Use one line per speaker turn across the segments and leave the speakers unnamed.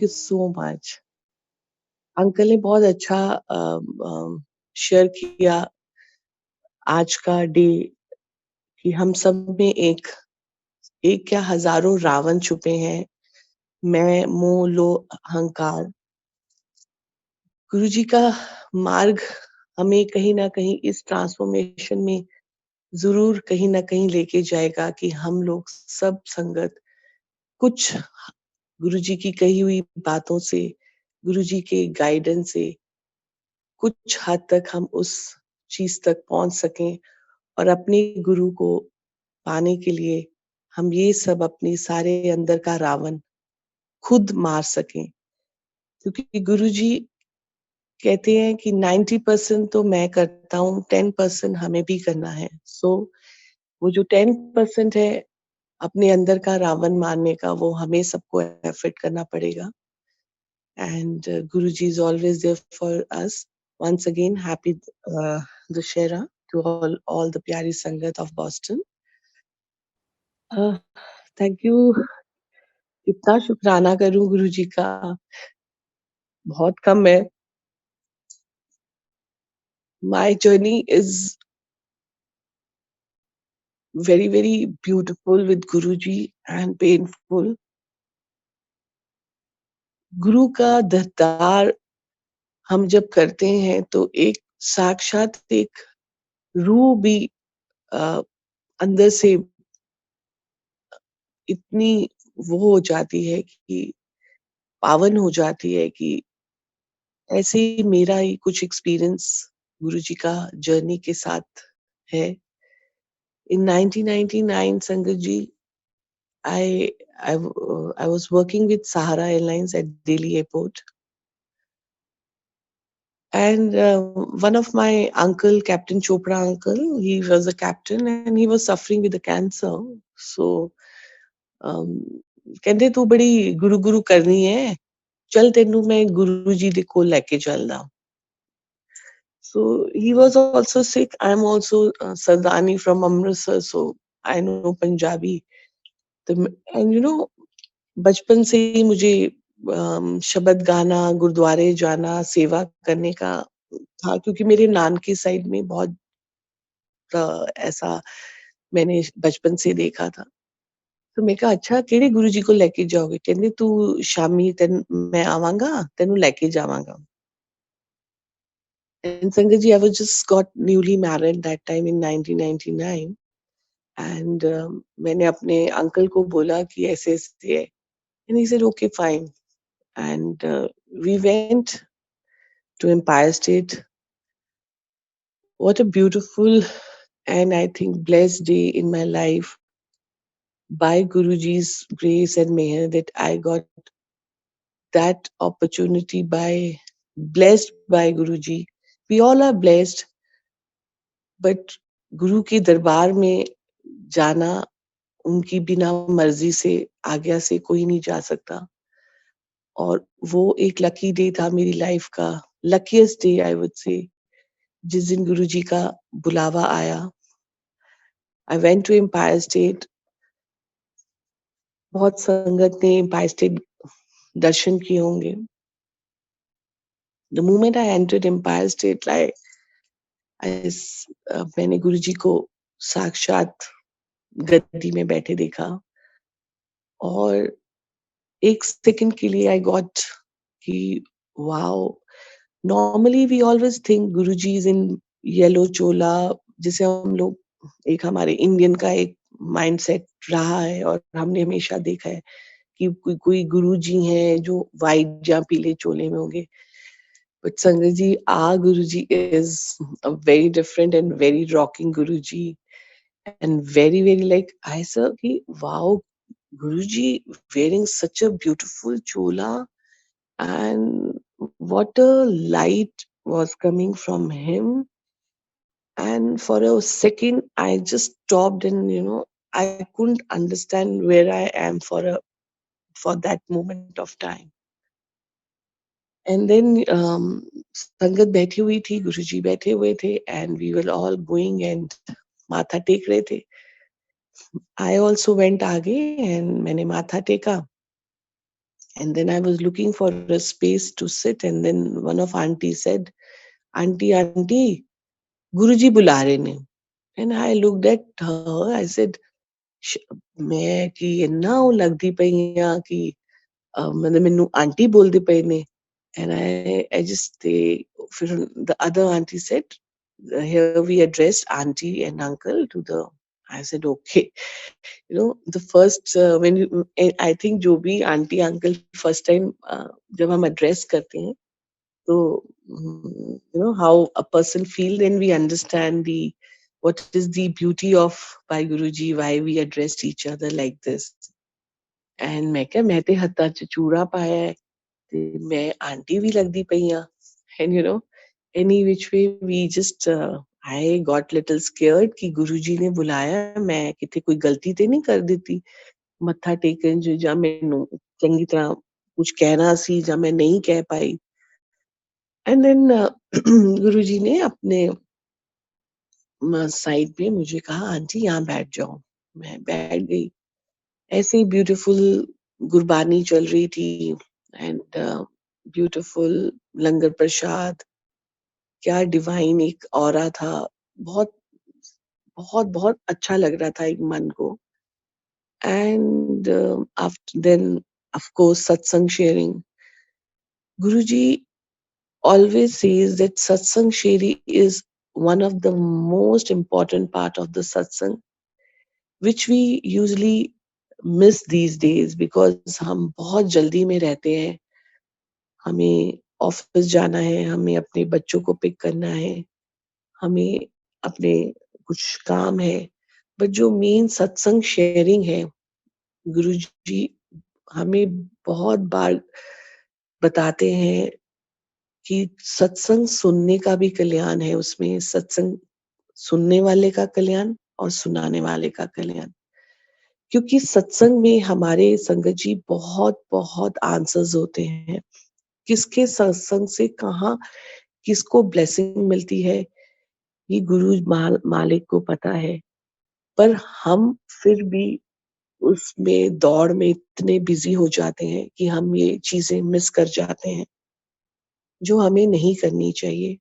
Thank you so much. Uncle ने बहुत अच्छा शेयर किया आज का डे कि हम सब में एक एक क्या हज़ारों रावण छुपे हैं। मैं, मोह, लोभ, अहंकार। गुरुजी का मार्ग हमें कहीं न कहीं इस ट्रांसफॉर्मेशन में ज़रूर कहीं न कहीं लेके जाएगा कि हम लोग सब संगत कुछ गुरुजी की कही हुई बातों से, गुरुजी के गाइडेंस से कुछ हद तक हम उस चीज़ तक पहुँच सकें और अपने गुरु को पाने के लिए हम ये सब अपने सारे अंदर का रावण खुद मार सकें। क्योंकि गुरुजी कहते हैं कि 90% तो मैं करता हूँ, 10% हमें भी करना है। वो जो 10% है अपने अंदर का रावण मारने का, वो हमें सबको एफर्ट करना पड़ेगा। And Guruji is always there for us. Once again, happy Dussehra to all the प्यारी संगत of Boston. Thank you. कितना शुक्राना करूं गुरुजी का, बहुत कम है। My journey is very very beautiful with Guruji and painful. गुरु का दरबार हम जब करते हैं तो एक साक्षात एक रूह भी अ, अंदर से इतनी वो हो जाती है कि पावन हो जाती है कि ऐसे ही मेरा ही कुछ एक्सपीरियंस गुरुजी का जर्नी के साथ है। इन 1999 संगत जी, I was working with Sahara Airlines at Delhi airport, and one of my uncle, Captain Chopra uncle, he was a captain and he was suffering with the cancer. So ਕਹਿੰਦੇ ਤੂੰ ਬੜੀ ਗੁਰੂ ਗੁਰੂ ਕਰਨੀ ਹੈ, चल तेनू मैं गुरु जी दे कोल लेके चलदा। So he was also sick. I'm also Sardani from Amritsar, so I know Punjabi. तो and you know बचपन से ही मुझे शब्द गाना, गुरुद्वारे जाना, सेवा करने का था क्योंकि मेरे नान की साइड में बहुत ऐसा मैंने बचपन से देखा था। तो मैं कहा अच्छा ਕਿਹੜੇ ਗੁਰੂ ਜੀ को लेके जाओगे? ਕਹਿੰਦੇ तू शामी मैं आवांगा, तेनू लेके जावांगा। And Sangat I was just got newly married that time in 1999 and मैंने अपने अंकल को बोला कि ऐसे-ऐसे है and he said okay fine and we went to Empire State. What a beautiful and I think blessed day in my life by Guruji's grace and meher that I got that opportunity by blessed by Guruji. We all are blessed, but गुरु के दरबार में जाना उनकी बिना मर्जी से आज्ञा से कोई नहीं जा सकता और वो एक लकी डे था मेरी लाइफ का luckiest day I would say जिस दिन गुरुजी का बुलावा आया I went to Empire State बहुत संगत ने एम्पायर स्टेट दर्शन किए होंगे the moment I entered Empire State मैंने गुरुजी को साक्षात गद्दी में बैठे देखा और एक सेकंड के लिए आई गॉट कि wow normally we always think Guruji is in yellow chola जिसे हम लोग एक हमारे इंडियन का एक माइंडसेट रहा है और हमने हमेशा देखा है कि कोई गुरुजी हैं जो वाइट या पीले चोले में होंगे बट संगत जी our Guruji is a very different and very rocking Guruji and very very like I saw कि wow Guruji wearing such a beautiful chola and what a light was coming from him and for a second I just stopped and I couldn't understand where I am for that moment of time and then संगत बैठी हुई थी गुरुजी बैठे हुए थे and we were all going and माथा take रहे थे I also went आगे and मैंने माथा टेका And then I was looking for a space to sit, and then one of auntie said, "Auntie, auntie, Guruji बुला रहे ने." And I looked at her. I said, मैं कि इन्ना ਉਹ ਲੱਗਦੀ ਪਈ ਆ ਕਿ ਮਤਲਬ ਮੈਨੂੰ ਆਂਟੀ ਬੋਲਦੇ ਪਏ ਨੇ. And I just ਫਿਰ the other auntie said, here we addressed auntie and uncle to the. I said, okay. You know, the first when you, I think जो भी auntie uncle first time जब हम address करते हैं, so you know how a person feel, then we understand the what is the beauty of by Guruji, why we addressed each other like this. And मैं क्या मैं ते हत्था च चूड़ा पाया है ते मैं आंटी भी लगदी पई आ. And you know, any which way we just I got little scared कि गुरुजी ने बुलाया, मैं किਤੇ कोई गलती ते नहीं कर ਦਿੱਤੀ ਮੱਥਾ ਟੇਕਣ 'ਚ, ਜਾਂ ਮੈਨੂੰ ਚੰਗੀ ਤਰ੍ਹਾਂ ਕੁਝ ਕਹਿਣਾ ਸੀ ਜਾਂ मैं नहीं कह पाई. एंड देन गुरुजी ने अपने साइड में मुझे कहा, आंटी यहाँ बैठ जाओ. मैं बैठ गई. ऐसे ही ब्यूटीफुल गुरबानी चल रही थी. एंड ब्यूटीफुल लंगर प्रसाद, क्या डिवाइन एक ऑरा था. बहुत बहुत बहुत अच्छा लग रहा था एक मन को. And after then of course satsang sharing. Guruji always says that satsang sharing is one of the most important part of the satsang, which we usually miss these days because हम बहुत जल्दी में रहते हैं. हमें ऑफिस जाना है, हमें अपने बच्चों को पिक करना है, हमें अपने कुछ काम है. बट जो मेन सत्संग शेयरिंग है, गुरुजी हमें बहुत बार बताते हैं कि सत्संग सुनने का भी कल्याण है उसमें. सत्संग सुनने वाले का कल्याण और सुनाने वाले का कल्याण. क्योंकि सत्संग में हमारे संगत जी बहुत-बहुत आंसर्स होते हैं. किसके सत्संग से कहाँ किसको ब्लेसिंग मिलती है, ये गुरु मालिक को पता है. पर हम फिर भी उसमें दौड़ में इतने बिज़ी हो जाते हैं कि हम ये चीज़ें मिस कर जाते हैं, जो हमें नहीं करनी चाहिए.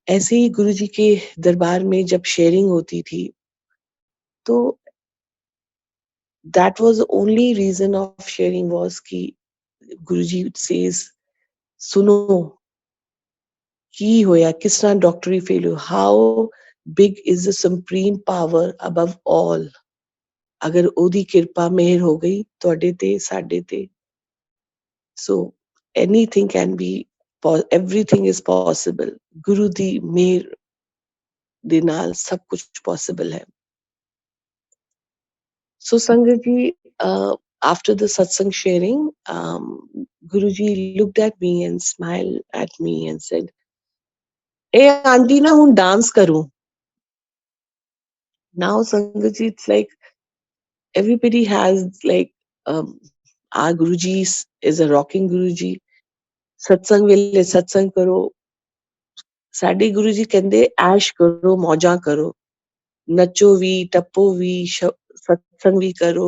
ऐसे ही गुरुजी के दरबार में जब शेयरिंग होती थी, तो that was the only reason of sharing was कि गुरुजी says सुनो की होया किस तरह डॉक्टरी फेल हो. How big is the supreme power above all. अगर ओदी किरपा मेहर हो गई ਤੁਹਾਡੇ ਤੇ ਸਾਡੇ ਤੇ, so anything can be, everything is possible. गुरु दी मेहर ਦੇ ਨਾਲ सब कुछ possible है. So Sangat ji, after the satsang sharing, Guruji looked at me and smiled at me and said, "Hey auntie, na hun dance karu." Now Sangat ji, it's like everybody has like our Guruji is a rocking Guruji. Satsang ਵੇਲੇ satsang karo. ਸਾਡੇ ਗੁਰੂ ਜੀ ਕਹਿੰਦੇ ਐਸ਼ ਕਰੋ ਮौजा करो, ਨੱਚੋ ਵੀ ਟੱਪੋ ਵੀ सत्संग भी करो,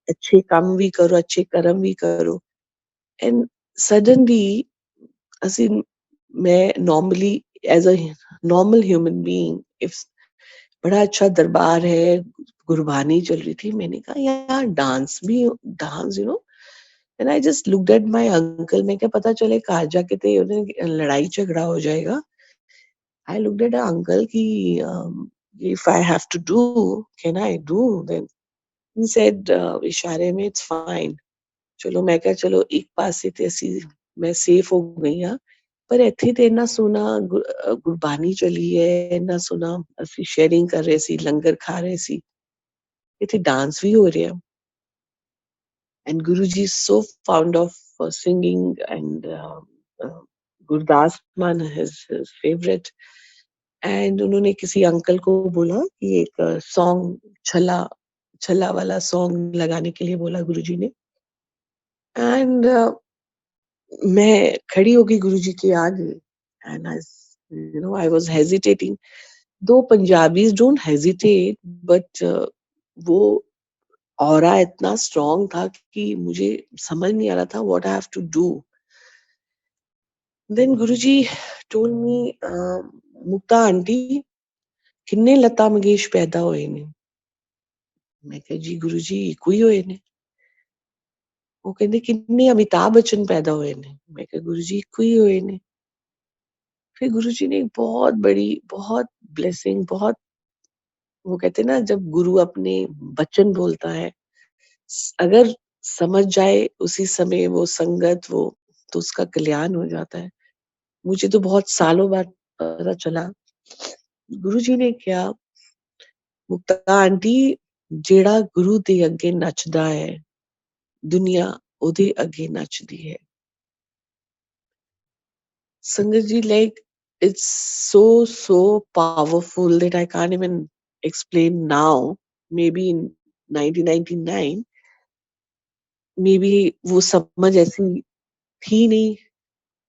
अच्छे काम भी करो, अच्छे कर्म भी करो. एंड सडनली ਅਸੀਂ मैं normally as a normal human being, if बड़ा अच्छा दरबार है, गुरबानी चल रही थी, मैंने कहा यार डांस भी, dance you know. And I just looked at my uncle. मैं क्या पता चले कहा जाके ते उन्हें लड़ाई झगड़ा हो जाएगा. आई लुक्ड एट अंकल कि if I have to do, can I do? Then he said इशारे में it's fine. ਚਲੋ ਮੈਂ ਕਿਹਾ ਚਲੋ ਇੱਕ ਪਾਸੇ ਤੇ ਅਸੀਂ ਮੈਂ ਸੇਫ ਹੋ ਗਈ ਹਾਂ. ਪਰ ਇੱਥੇ ਤੇ ਇੰਨਾ ਸੋਹਣਾ ਗੁਰਬਾਣੀ ਚਲੀ ਹੈ, ਇੰਨਾ ਸੋਹਣਾ ਅਸੀਂ ਸ਼ੇਅਰਿੰਗ ਕਰ ਰਹੇ ਸੀ, ਲੰਗਰ ਖਾ ਰਹੇ ਸੀ, ਇੱਥੇ ਡਾਂਸ ਵੀ ਹੋ ਰਿਹਾ. And Guru ji so fond of singing, and Gurdas मान his favorite. एंड उन्होंने किसी अंकल को बोला कि एक सॉन्ग छला छला वाला सॉन्ग लगाने के लिए बोला गुरुजी ने. एंड मैं खड़ी हो गई गुरुजी के आगे. And I you know I was hesitating. Though Punjabis don't hesitate, but वो ऑरा इतना स्ट्रॉन्ग था कि मुझे समझ नहीं आ रहा था what I have to do. Then Guruji told me Mukta aunty किन्ने लता मंगेश पैदा होए ने। मैं कहा जी गुरुजी इको ही होए ने। वो कहंदे किन्ने अमिताभ बच्चन पैदा होए ने। मैं कहा गुरुजी इको ही होए ने। फिर गुरुजी ने एक बहुत बड़ी बहुत ब्लेसिंग बहुत वो कहते हैं ना जब गुरु अपने वचन बोलता है अगर समझ जाए उसी समय वो संगत वो तो उसका कल्याण हो जाता है। मुझे तो बहुत सालों बाद पता चला। गुरुजी ने क्या मुक्ता आंटी जेड़ा गुरु दे अगे नचदा है दुनिया ओदे अगे नचदी है। संगत जी like it's so powerful that I can't even explain now. Maybe in 1999 may be वो समझ ऐसी थी नहीं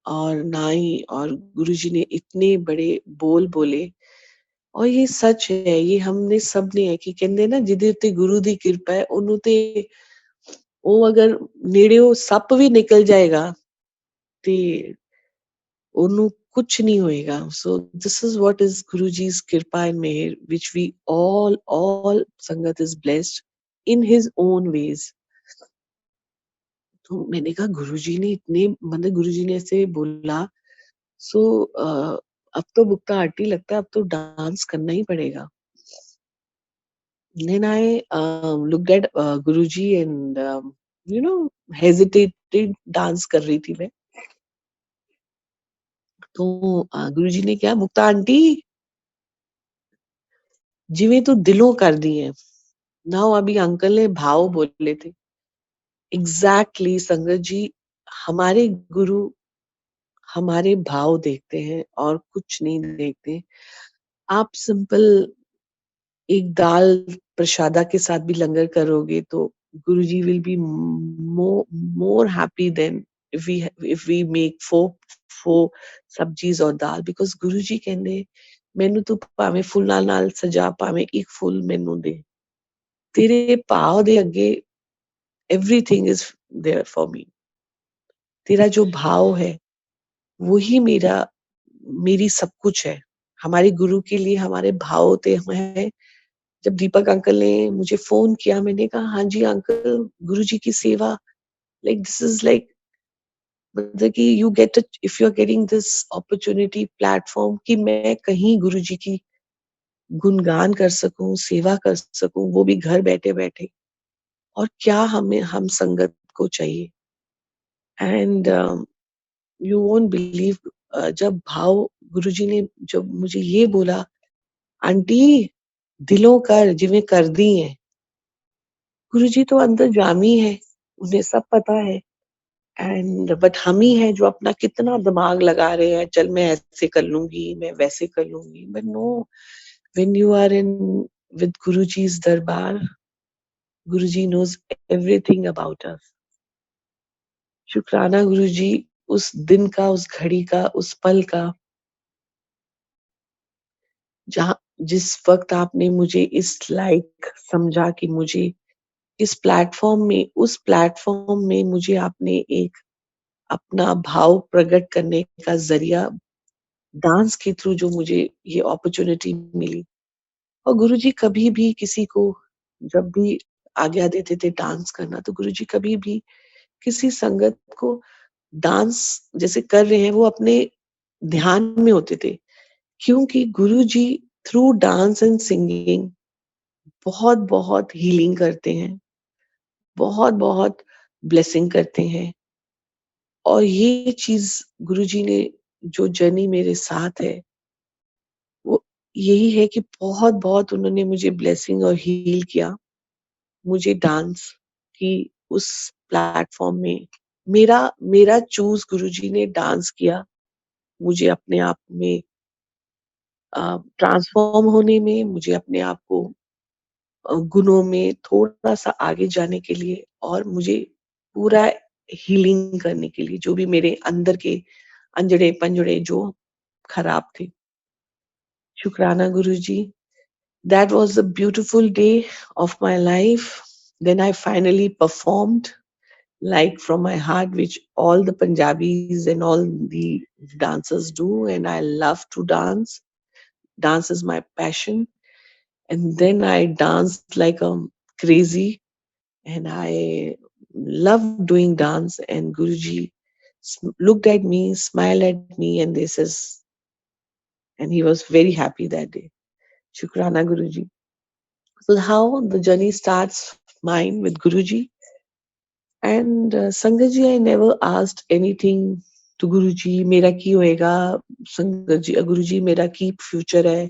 और ना ही और गुरुजी ने इतने बड़े बोल बोले और ये सच है ये हमने सब ने है कि कहंदे ना जिदे उत्ते गुरु दी कृपा है ओनू ते ਉਹ ਅਗਰ ਨੇੜਿਓਂ ਸੱਪ ਵੀ ਨਿਕਲ ਜਾਏਗਾ ਤੇ ਉਹਨੂੰ ਕੁਛ ਨਹੀਂ ਹੋਏਗਾ ਸੋ this is what is Guruji's kripa and meher which we all sangat is blessed in his own ways। तो मैंने कहा गुरुजी ने इतने मतलब गुरुजी ने ऐसे बोला सो अब तो मुक्ता आंटी लगता है अब तो डांस करना ही पड़ेगा। Then I looked at Guruji and you know hesitated dance कर रही थी मैं। तो गुरुजी ने क्या मुक्ता आंटी जिਵੇਂ तू दिलों कर दी है नाउ अभी अंकल ने भाव बोले थे एग्जैक्टली संगत जी हमारे गुरु हमारे भाव देखते हैं और कुछ नहीं देखते। आप सिंपल एक दाल प्रसादा के साथ भी लंगर करोगे तो Guruji will be more happy then if we make four सब्जीज और दाल because गुरुजी कहंदे ਮੈਨੂੰ ਤੂੰ ਭਾਵੇਂ ਫੁੱਲਾਂ ਨਾਲ ਸਜਾ ਭਾਵੇਂ ਇੱਕ ਫੁੱਲ ਮੈਨੂੰ ਦੇ तेरे भाव दे अगे everything is there for me. तेरा जो भाव है वही मेरी सब कुछ है। हमारे गुरु के लिए हमारे भाव होते हैं। जब दीपक अंकल ने मुझे फोन किया मैंने कहा हाँ जी अंकल गुरुजी की सेवा लाइक दिस इज लाइक मतलब कि you get if you are getting this opportunity platform कि मैं कहीं गुरुजी की गुणगान कर सकूं सेवा कर सकूं वो भी घर बैठे बैठे और क्या हमें हम संगत को चाहिए। एंड यू वोंट बिलीव जब भाव गुरुजी ने जब मुझे ये बोला आंटी दिलों कर जिवें कर दी है गुरुजी तो अंदर जामी है उन्हें सब पता है एंड बट हम ही है जो अपना कितना दिमाग लगा रहे हैं चल मैं ऐसे कर लूंगी मैं वैसे कर लूंगी but no when you are in with Guruji's दरबार Guruji knows everything about us। शुक्राना गुरुजी उस दिन का उस घड़ी का उस पल का जहाँ जिस वक्त आपने मुझे इस लायक समझा कि मुझे इस प्लेटफॉर्म में उस प्लेटफॉर्म में मुझे आपने एक अपना भाव प्रकट करने का जरिया डांस के थ्रू जो मुझे ये अपॉर्चुनिटी मिली और गुरुजी कभी भी किसी को जब भी आज्ञा देते थे डांस करना तो गुरुजी कभी भी किसी संगत को डांस जैसे कर रहे हैं वो अपने ध्यान में होते थे क्योंकि गुरुजी थ्रू डांस एंड सिंगिंग बहुत बहुत हीलिंग करते हैं बहुत बहुत ब्लेसिंग करते हैं और ये चीज गुरुजी ने जो जर्नी मेरे साथ है वो यही है कि बहुत बहुत उन्होंने मुझे ब्लेसिंग और हील किया मुझे डांस की उस प्लेटफॉर्म में मेरा मेरा चूज गुरुजी ने डांस किया मुझे अपने आप में ट्रांसफॉर्म होने में मुझे अपने आप को गुणों में थोड़ा-सा आगे जाने के लिए और मुझे पूरा हीलिंग करने के लिए जो भी मेरे अंदर के अंजड़े-पंजड़े जो खराब थे। शुक्राना गुरुजी, that was a beautiful day of my life Then I finally performed like from my heart, which all the Punjabis and all the dancers do. And I love to dance. Dance is my passion. And then I danced like a crazy. And I love doing dance. And Guruji looked at me, smiled at me, and they says, and he was very happy that day. Shukrana Guruji. So how the journey starts mine with Guruji. And Sangaji, I never asked anything to Guruji. मेरा की होएगा संगत जी गुरुजी मेरा की future है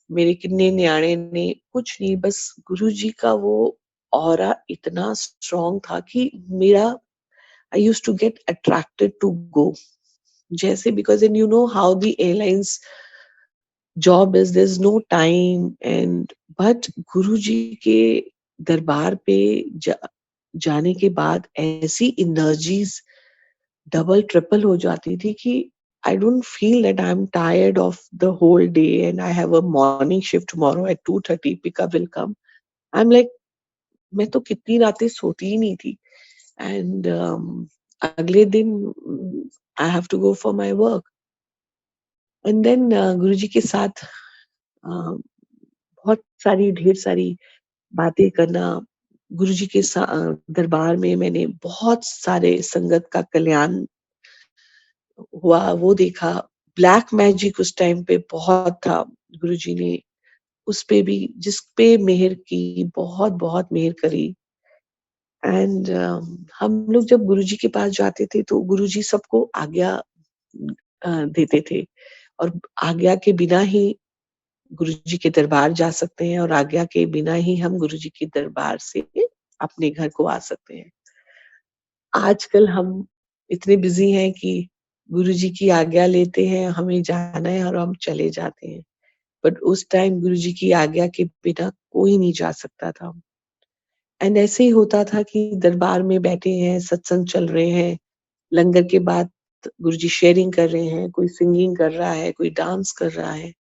मेरे कितने न्याणे ने कुछ नहीं बस गुरुजी का वो ऑरा इतना स्ट्रांग था कि मेरा I used to get attracted to go जैसे because and you know how the airlines job is there is no time and but Guruji के दरबार पे जाने के बाद ऐसी एनर्जीज डबल ट्रिपल हो जाती थी कि I don't feel that I'm tired of the whole day and I have a morning shift tomorrow at 2:30 pickup will come. I'm like मैं तो कितनी रातें सोती ही नहीं थी and अगले दिन I have to go for my work and then गुरुजी के साथ बहुत सारी ढेर सारी बातें करना गुरुजी के दरबार में मैंने बहुत सारे संगत का कल्याण हुआ वो देखा ब्लैक मैजिक उस टाइम पे बहुत था गुरुजी ने उस पे भी जिस पे मेहर की बहुत बहुत मेहर करी एंड हम लोग जब गुरुजी के पास जाते थे तो गुरुजी सबको आज्ञा देते थे और आज्ञा के बिना ही गुरुजी के दरबार जा सकते हैं और आज्ञा के बिना ही हम गुरुजी के दरबार से अपने घर को आ सकते हैं आजकल हम इतने बिजी हैं कि गुरुजी की आज्ञा लेते हैं हमें जाना है और हम चले जाते हैं बट उस टाइम गुरुजी की आज्ञा के बिना कोई नहीं जा सकता था एंड ऐसे ही होता था कि दरबार में बैठे हैं सत्संग चल रहे हैं लंगर के बाद गुरुजी शेयरिंग कर रहे हैं कोई सिंगिंग कर रहा है कोई डांस कर रहा है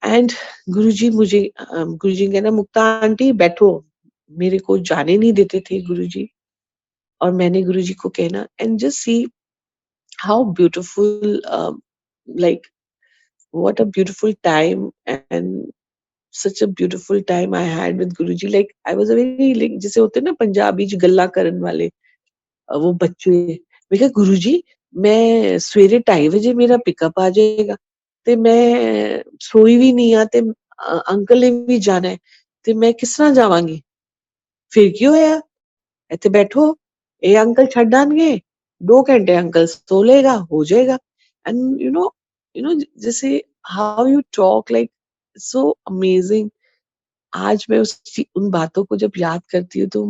एंड गुरुजी मुझे गुरुजी कहना मुक्ता आंटी बैठो मेरे को जाने नहीं देते थे गुरुजी और मैंने गुरुजी को कहना and just see how beautiful like what a beautiful time and such a beautiful time I had with Guruji. Like I was a very like जैसे होते हैं ना पंजाबी च गल्ला करन वाले वो बच्चे मैं कहा गुरुजी मैं सवेरे 2:30 बजे मेरा पिकअप आ जाएगा ते मैं सोई भी नहीं आ ते अंकल ने भी जाना है ते मैं किस तरह जावांगी फिर की होया ਇੱਥੇ बैठो ਇਹ अंकल ਛੱਡ आनगे 2 घंटे अंकल सो लेगा हो जाएगा एंड यू नो जैसे how you talk like so amazing आज मैं उन बातों को जब याद करती हूँ तो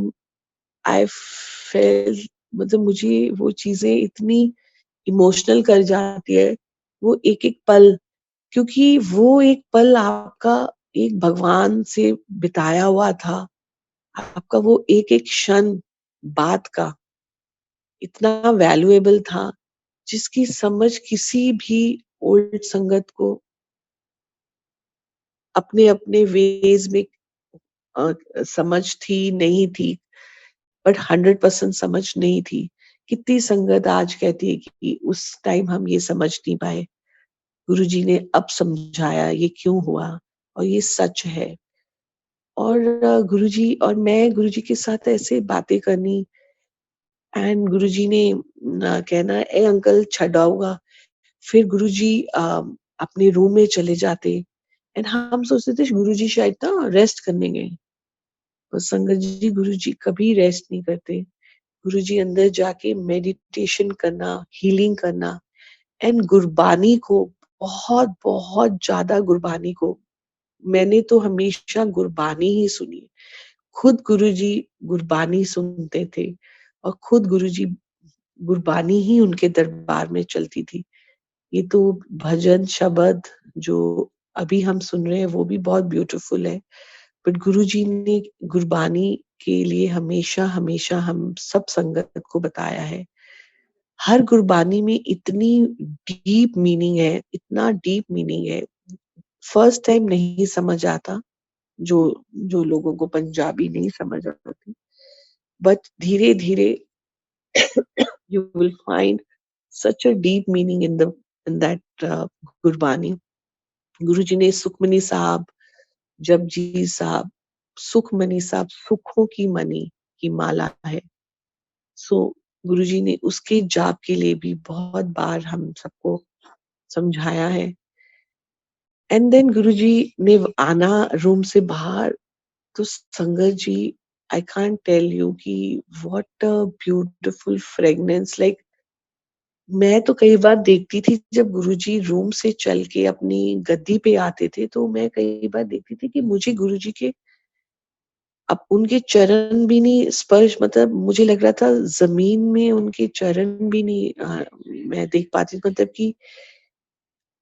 आई फेल मतलब मुझे वो चीजें इतनी इमोशनल कर जाती है वो एक एक पल क्योंकि वो एक पल आपका एक भगवान से बिताया हुआ था आपका वो एक एक क्षण बात का इतना वैल्यूएबल था जिसकी समझ किसी भी ओल्ड संगत को अपने अपने वेज में अ, समझ थी नहीं थी बट 100% समझ नहीं थी कितनी संगत आज कहती है कि उस टाइम हम ये समझ नहीं पाए गुरुजी ने अब समझाया ये क्यों हुआ और ये सच है और गुरुजी और मैं गुरुजी के साथ ऐसे बातें करनी एंड गुरुजी ने कहना ए अंकल छड़ आऊंगा फिर गुरुजी अपने रूम में चले जाते एंड हम सोचते थे गुरुजी शायद ना रेस्ट करने गए पर संगत जी गुरुजी कभी रेस्ट नहीं करते गुरुजी अंदर जाके मेडिटेशन करना हीलिंग करना एंड गुरबानी को बहुत बहुत ज्यादा गुरबानी को मैंने तो हमेशा गुरबानी ही सुनी खुद गुरुजी गुरबानी सुनते थे और खुद गुरुजी गुरबानी ही उनके दरबार में चलती थी ये तो भजन शब्द जो अभी हम सुन रहे हैं वो भी बहुत ब्यूटीफुल है बट गुरुजी ने गुरबानी के लिए हमेशा हमेशा हम सब संगत को बताया है हर गुरबानी में इतनी डीप मीनिंग है इतना डीप मीनिंग है फर्स्ट टाइम नहीं समझ आता जो जो लोगों को पंजाबी नहीं समझ आती। बट धीरे-धीरे you will find such a deep meaning in that Gurbani. गुरुजी ने सुखमनी साहब, जपजी साहब, सुखमनी साहब, सुखों की मणि की माला है। सो गुरुजी ने उसके जाप के लिए भी बहुत बार हम सबको समझाया है। एंड देन गुरुजी ने आना रूम से बाहर, तो संगत जी, आई कांट टेल यू कि what a beautiful fragrance. Like मैं तो कई बार देखती थी जब गुरुजी रूम से चल के अपनी गद्दी पे आते थे, तो मैं कई बार देखती थी कि मुझे गुरुजी के अब उनके चरण भी नहीं स्पर्श, मतलब मुझे लग रहा था ज़मीन में उनके चरण भी नहीं मैं देख पाती थी, मतलब कि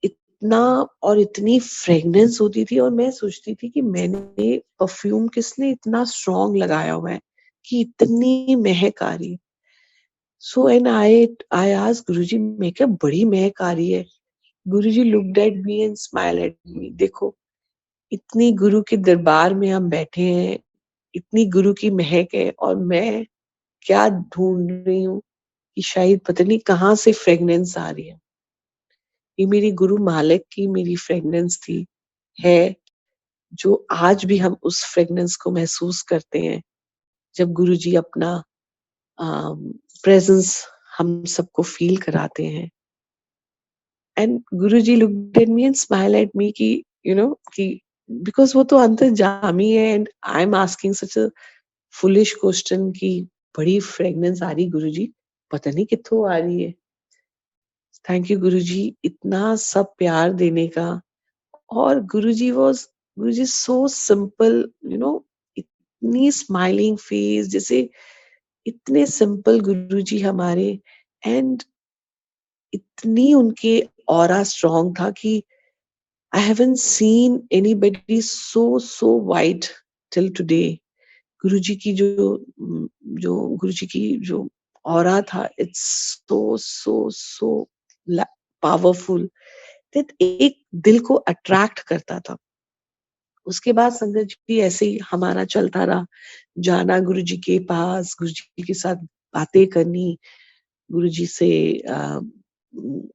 इतना और इतनी फ्रेग्रेंस होती थी, और मैं सोचती थी कि मैंने परफ्यूम किसने इतना स्ट्रॉन्ग लगाया हुआ है कि इतनी महक आ रही है। सो एंड आई आस्क्ड गुरुजी, मैं क्या बड़ी महक आ रही है? Guruji looked at me and smiled at me. देखो, इतनी गुरु के दरबार में हम बैठे हैं, इतनी गुरु की महक है, और मैं क्या ढूँढ रही हूँ कि शायद पता नहीं कहाँ से फ्रेग्रेंस आ रही है। ये मेरी गुरु मालिक की मेरी फ्रेग्रेंस थी, है, जो आज भी हम उस फ्रेग्रेंस को महसूस करते हैं, जब गुरुजी अपना प्रेज़ेंस हम सबको फ़ील कराते हैं। And Guruji looked at me and smiled at मी कि कि बिकॉज़ वो तो अंतर्जामी है, and I am asking such a foolish question कि बड़ी फ्रेग्रेंस आ रही गुरुजी, पता नहीं कित्थों आ रही है। थैंक यू गुरुजी इतना सब प्यार देने का। और गुरुजी सो सिंपल, यू नो इतनी स्माइलिंग फेस, जैसे इतने सिंपल गुरुजी हमारे, एंड इतनी उनके ऑरा स्ट्रॉन्ग था कि I haven't seen anybody so white till today. Guruji की जो गुरुजी की जो ऑरा था, इट्स सो पावरफुल, दैट एक दिल को अट्रैक्ट करता था। उसके बाद संगत जी ऐसे ही हमारा चलता रहा, जाना गुरुजी के पास, गुरुजी के साथ बातें करनी, गुरुजी से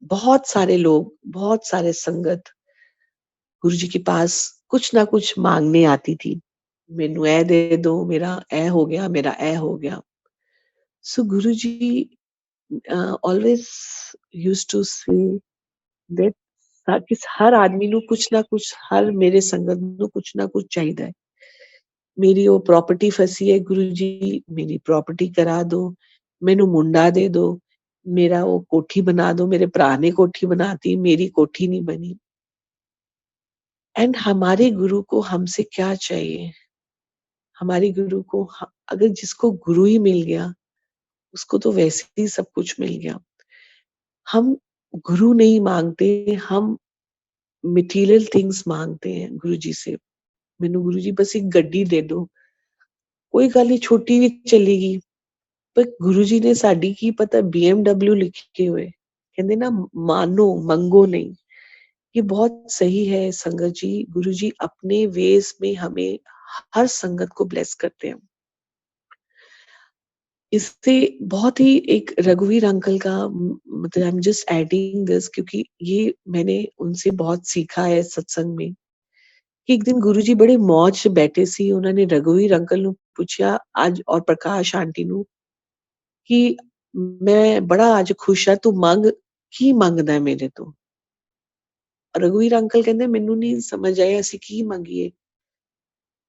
बहुत सारे लोग, बहुत सारे संगत गुरुजी के पास कुछ ना कुछ माँगने आती थी। मैनू ए दे दो, मेरा ए हो गया, मेरा ए हो गया। सो गुरुजी always used to say that किस हर आदमी ਨੂੰ कुछ ना कुछ, हर मेरे संगत ਨੂੰ कुछ ना कुछ चाहिदा है। मेरी वो प्रॉपर्टी फसी है गुरुजी, मेरी प्रॉपर्टी करा दो, मैनू मुंडा दे दो, मेरा वो कोठी बना दो, मेरे भरा ने कोठी बनाती, मेरी कोठी नहीं बनी। एंड हमारे गुरु को हमसे क्या चाहिए? हमारे गुरु को अगर जिसको गुरु ही मिल गया, उसको तो वैसे ही सब कुछ मिल गया। हम गुरु नहीं मांगते, हम मटीरियल थिंग्स मांगते हैं गुरुजी से। मैनू गुरुजी बस एक गड्डी दे दो, कोई गल नहीं, छोटी भी चलेगी। पर गुरुजी ने साडी की पता BMW लिखे हुए, कहते ना मानो मंगो नहीं। ये बहुत सही है संगत जी। गुरुजी अपने वेज में हमें हर संगत को ब्लेस करते हैं। इससे बहुत ही एक रघुवीर अंकल का मतलब I am just adding this, क्योंकि ये मैंने उनसे बहुत सीखा है सत्संग में, कि एक दिन गुरुजी बड़े मौज से बैठे सी, उन्होंने रघुवीर अंकल ਨੂੰ ਪੁੱਛਿਆ ਅੱਜ और प्रकाश आंटी ਨੂੰ कि मैं बड़ा आज खुश ਹਾਂ, ਤੂੰ ਮੰਗ ਕੀ ਮੰਗਦਾ ਹੈ ਮੇਰੇ ਤੋਂ? रघुवीर अंकल कहंदे ਮੈਨੂੰ नहीं समझ आया ਅਸੀਂ ਕੀ ਮੰਗੀਏ।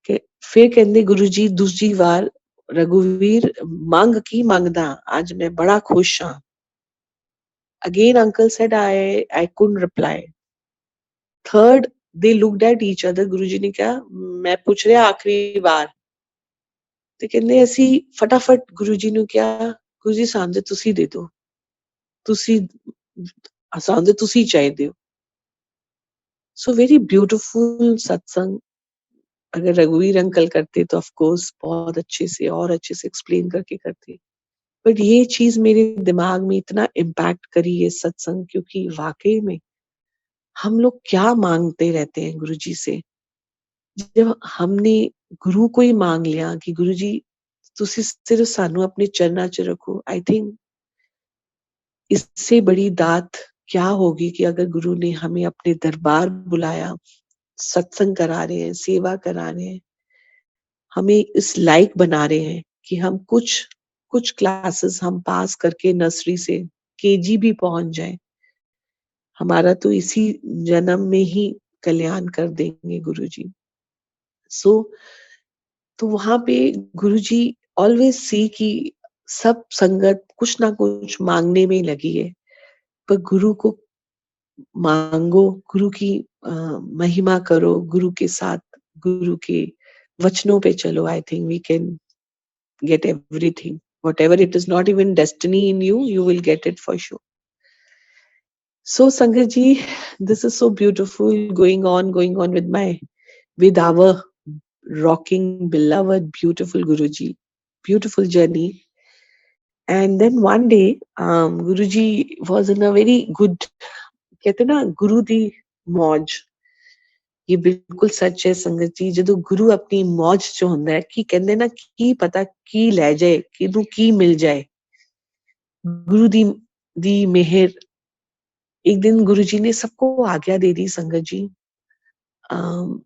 ਕਿ फिर कहंदे गुरुजी दूसरी बार, रघुवीर ਮੰਗ ਕੀ ਮੰਗਦਾ? आज मैं बड़ा खुश ਹਾਂ। Again uncle said I couldn't reply. Third they looked at each other, गुरुजी ने कहा मैं पूछ ਰਿਹਾ आखिरी बार। ਤੇ ਕਹਿੰਦੇ ਅਸੀਂ ਫਟਾਫਟ ਗੁरुजी ਨੂੰ ਕਿਹਾ ਗੁरुजी ਸਾਨੂੰ ਤੇ ਤੁਸੀਂ ਦੇ ਦਿਓ, ਤੁਸੀਂ ਸਾਨੂੰ ਤੇ ਤੁਸੀਂ ਚਾਹੀਦੇ ਹੋ। सो वेरी ब्यूटीफुल सत्संग। अगर रघुवीर अंकल करते तो ऑफ कोर्स बहुत अच्छे से और अच्छे से एक्सप्लेन करके करते, बट ये चीज मेरे दिमाग में इतना इम्पैक्ट करी ये सत्संग, क्योंकि वाकई में हम लोग क्या मांगते रहते हैं गुरुजी से, जब हमने गुरु को ही माँग लिया कि गुरु जी ਤੁਸੀਂ सिर्फ सानू अपने चरना च रखो, आई थिंक इससे बड़ी दात क्या होगी कि अगर गुरु ने हमें अपने दरबार बुलाया, सत्संग करा रहे हैं, सेवा करा रहे हैं, हमें इस लायक बना रहे हैं कि हम कुछ कुछ क्लासेस हम पास करके नर्सरी से केजी भी पहुँच जाएँ। हमारा तो इसी जन्म में ही कल्याण कर देंगे गुरुजी। सो तो वहाँ पे गुरुजी ऑलवेज़ सी कि सब संगत कुछ ना कुछ माँगने में लगी है, पर गुरु को माँगो, गुरु की महिमा करो, गुरु के साथ, गुरु के वचनों पे चलो, I think we can get everything. Whatever it is not even destiny in you, you will get it for sure. So Sangat ji, this is so beautiful going on with our rocking, beloved, beautiful Guruji. Beautiful journey. And then one day, Guruji was in a very good, कहते ना गुरु दी मौज ये बिल्कुल सच है संगत जी ਜਦੋਂ ਗੁਰੂ ਆਪਣੀ ਮੌਜ ਚ ਹੁੰਦਾ ਹੈ ਕਿ ਕਹਿੰਦੇ ਨਾ ਕੀ ਪਤਾ ਕੀ ਲੈ ਜਾਏ ਕਿਹਨੂੰ ਕੀ ਮਿਲ ਜਾਏ गुरु दी मेहर एक दिन गुरुजी ने सबको आज्ञा दे दी संगत जी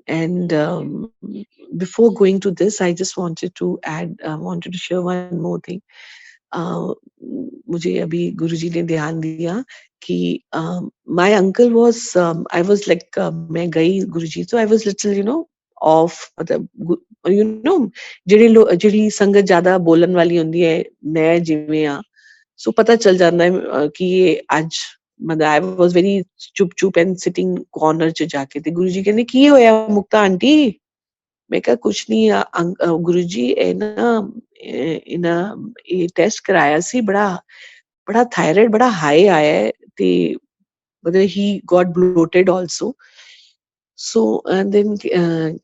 and before going to this I just wanted to share one more thing uh, मुझे अभी गुरुजी ने ध्यान दिया कि my uncle was I was like मैं गई गुरुजी तो I was little off मतलब you know ਜਿਹੜੀ ਸੰਗਤ ਜ਼ਿਆਦਾ ਬੋਲਣ ਵਾਲੀ ਹੁੰਦੀ ਹੈ ਮੈਂ ਜਿਵੇਂ ਆ सो पता चल जाता है कि ये आज मतलब आई वाज वेरी चुप चुप एंड सिटिंग कॉर्नर च जाके ते गुरुजी कहंदे की होया मुक्ता आंटी मैं कहा कुछ नहीं गुरुजी ए ना इना ये टेस्ट कराया सी बड़ा बड़ा थायराइड बड़ा हाई आया है ते मतलब he got bloated also so and then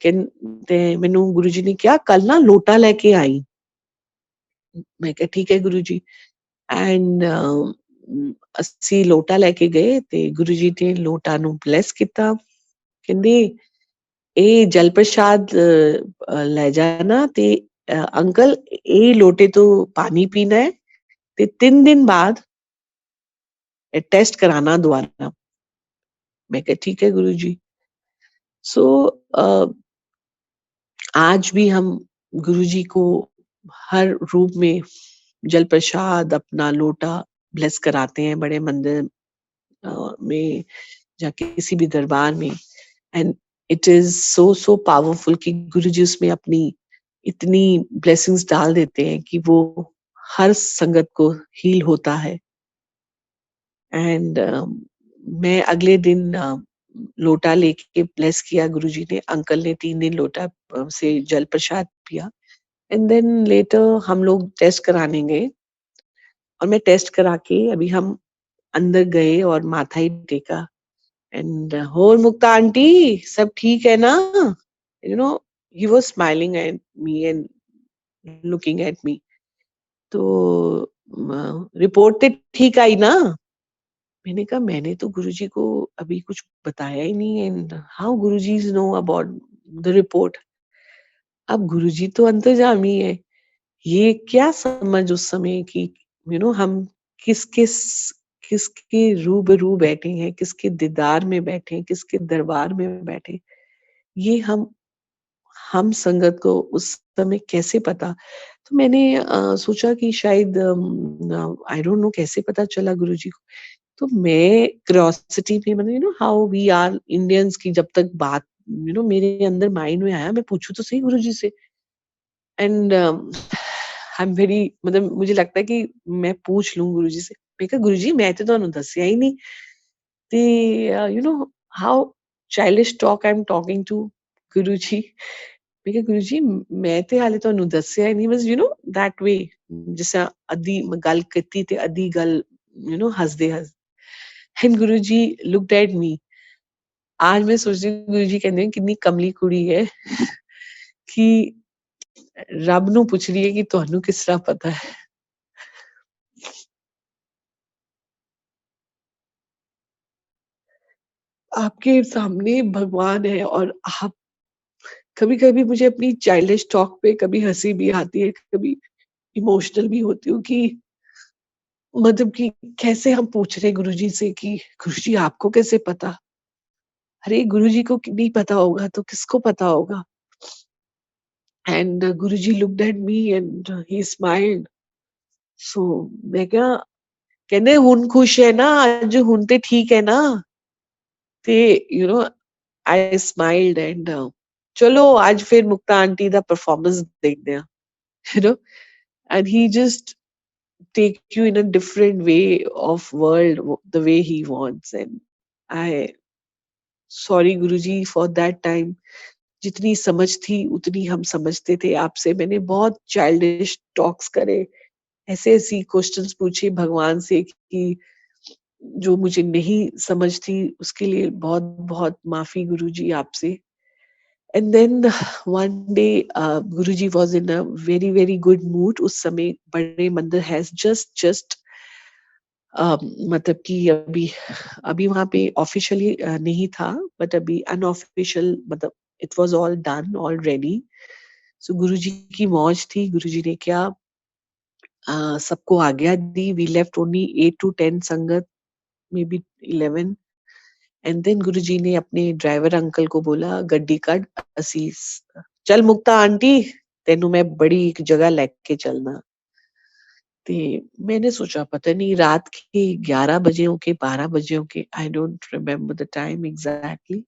कैन ते मेनू गुरुजी ने कहा कल ना लोटा लेके आई मैं कहा ठीक है गुरुजी ਐਂਡ ਅਸੀਂ ਲੋਟਾ ਲੈ ਕੇ ਗਏ ਤੇ ਗੁਰੂ ਜੀ ਨੇ ਲੋਟਾ ਨੂੰ ਬਲੈਸ ਕੀਤਾ ਕਹਿੰਦੇ ਇਹ ਜਲ ਪ੍ਰਸ਼ਾਦ ਲੈ ਜਾਣਾ ਤੇ ਅੰਕਲ ਇਹ ਲੋਟੇ ਤੋਂ ਪਾਣੀ ਪੀਣਾ है ਤੇ 3 दिन बाद टेस्ट कराना दोबारा मैं कहा ठीक है गुरु जी सो आज भी हम गुरु जी को हर रूप में जल प्रसाद अपना लोटा ब्लेस कराते हैं बड़े मंदिर में जाके किसी भी दरबार में and it is so powerful कि गुरु जी उसमें अपनी इतनी ब्लेसिंग्स डाल देते हैं कि वो हर संगत को हील होता है एंड मैं अगले दिन लोटा लेके ब्लेस किया गुरुजी ने अंकल ने 3 दिन लोटा से जल प्रसाद पिया एंड देन लेटर हम लोग टेस्ट कराने गए और मैं टेस्ट करा के अभी हम अंदर गए और माथा ही टेका एंड और मुक्ता आंटी सब ठीक है ना you know he was smiling at me and looking at me तो रिपोर्ट तो ठीक आई ना मैंने कहा मैंने तो गुरुजी को अभी कुछ बताया ही नहीं and how Guruji know about the report अब गुरुजी तो अंतर्जामी है ये क्या समझ उस समय की हम किस किस किसके रूबरू बैठे हैं किसके दीदार में बैठे हैं किसके दरबार में बैठे ये हम संगत को उस समय कैसे पता तो मैंने सोचा कि शायद आई डोंट नो कैसे पता चला गुरुजी को तो मैं क्यूरियोसिटी में मतलब हाउ वी आर इंडियंस की जब तक बात मेरे अंदर माइंड में आया मैं पूछूं तो सही गुरुजी से एंड आई एम वेरी मतलब मुझे लगता है कि मैं पूछ लूं गुरुजी से मैं कहा गुरुजी मैं तो ਤੁਹਾਨੂੰ ਦੱਸਿਆ ਹੀ ਨਹੀਂ ਤੇ how childish talk I am talking to Guruji मैं कहा गुरुजी मैं ਤੇ ਹਾਲੇ ਤੁਹਾਨੂੰ ਦੱਸਿਆ ਹੀ ਨਹੀਂ ਬਸ that way ਜਿਸ ਤਰ੍ਹਾਂ ਅੱਧੀ ਗੱਲ ਕੀਤੀ ਤੇ ਅੱਧੀ ਗੱਲ ਹੱਸਦੇ ਹੱਸ एंड गुरुजी लुक्ड एट मी आज मैं सोच रही हूँ गुरुजी कहते हैं कितनी कमली कुड़ी है कि रब ਨੂੰ ਪੁੱਛ ਰਹੀ ਹੈ ਕਿ ਤੁਹਾਨੂੰ ਕਿਸ ਤਰ੍ਹਾਂ ਪਤਾ है आपके सामने भगवान है और आप कभी-कभी मुझे अपनी चाइल्डिश टॉक पे कभी हँसी भी आती है, कभी इमोशनल भी होती हूँ कि मतलब कि कैसे हम पूछ रहे हैं गुरुजी से कि गुरुजी आपको कैसे पता? अरे गुरुजी को नहीं पता होगा तो किसको पता होगा? And Guruji looked at me and he smiled. So मैं क्या कहंदे हुन खुश है ना ਅੱਜ ਹੁਣ ਤੇ ठीक है ना? ਤੇ you know I smiled and चलो आज फिर मुक्ता आंटी दा परफॉर्मेंस देखदे आ, you know and he just take you in a different way of world the way he wants and I sorry Guruji for that time जितनी समझ थी उतनी हम समझते थे आपसे मैंने बहुत चाइल्डिश टॉक्स करे ऐसे ऐसी क्वेश्चंस पूछे भगवान से कि जो मुझे नहीं समझ थी उसके लिए बहुत बहुत माफी गुरुजी आपसे and then one day Guruji was in a very very good mood उस समय बड़े मंदिर हैज जस्ट मतलब कि अभी अभी वहाँ पे ऑफिशियली नहीं था बट अभी अनऑफिशियल मतलब it was all done already so Guruji की मौज थी गुरुजी ने क्या सबको आज्ञा दी we left only 8 to 10 sangat may be 11 and then Guruji ने अपने ड्राइवर अंकल को बोला गड्डी कड ਅਸੀਂ चल मुक्ता आंटी तेनू मैं बड़ी एक जगह लेके चलना ते मैंने सोचा पता नहीं रात के 11 बजे हो के 12 बजे हो के I don't remember the time exactly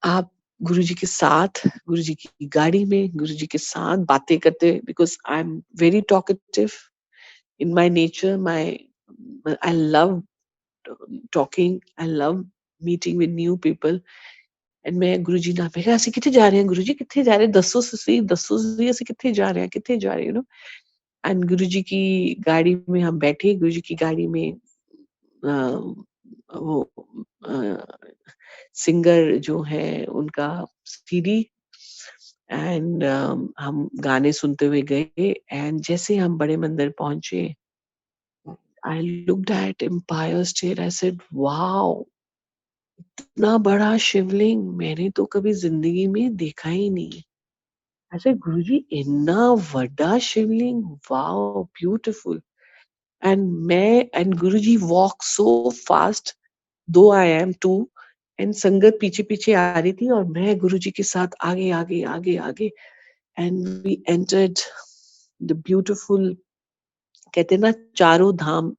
आप गुरुजी के साथ गुरुजी की गाड़ी में गुरुजी के साथ बातें करते because I am very talkative in my nature my I love talking I love meeting with new people and मैं गुरुजी ਨਾਲ ਮੈਂ ਕਿਹਾ ਅਸੀਂ ਕਿੱਥੇ ਜਾ ਰਹੇ ਹਾਂ ਗੁरुजी ਕਿੱਥੇ ਜਾ ਰਹੇ ਦੱਸੋ ਸੀ ਅਸੀਂ ਕਿੱਥੇ जा रहे हैं यू नो एंड गुरुजी की गाड़ी में हम बैठे गुरुजी की गाड़ी में अ, वो सिंगर जो है उनका सीडी एंड हम गाने सुनते हुए गए एंड जैसे हम बड़े मंदिर पहुंचे I looked at Empire State I said wow इतना बड़ा शिवलिंग मैंने तो कभी जिंदगी में देखा ही नहीं ऐसे गुरुजी इतना बड़ा शिवलिंग वाओ ब्यूटीफुल एंड मैं and Guruji walk so fast दो आई एम टू एंड संगत पीछे पीछे आ रही थी और मैं गुरुजी के साथ आगे आगे आगे आगे and we entered the beautiful कहते हैं ना चारों धाम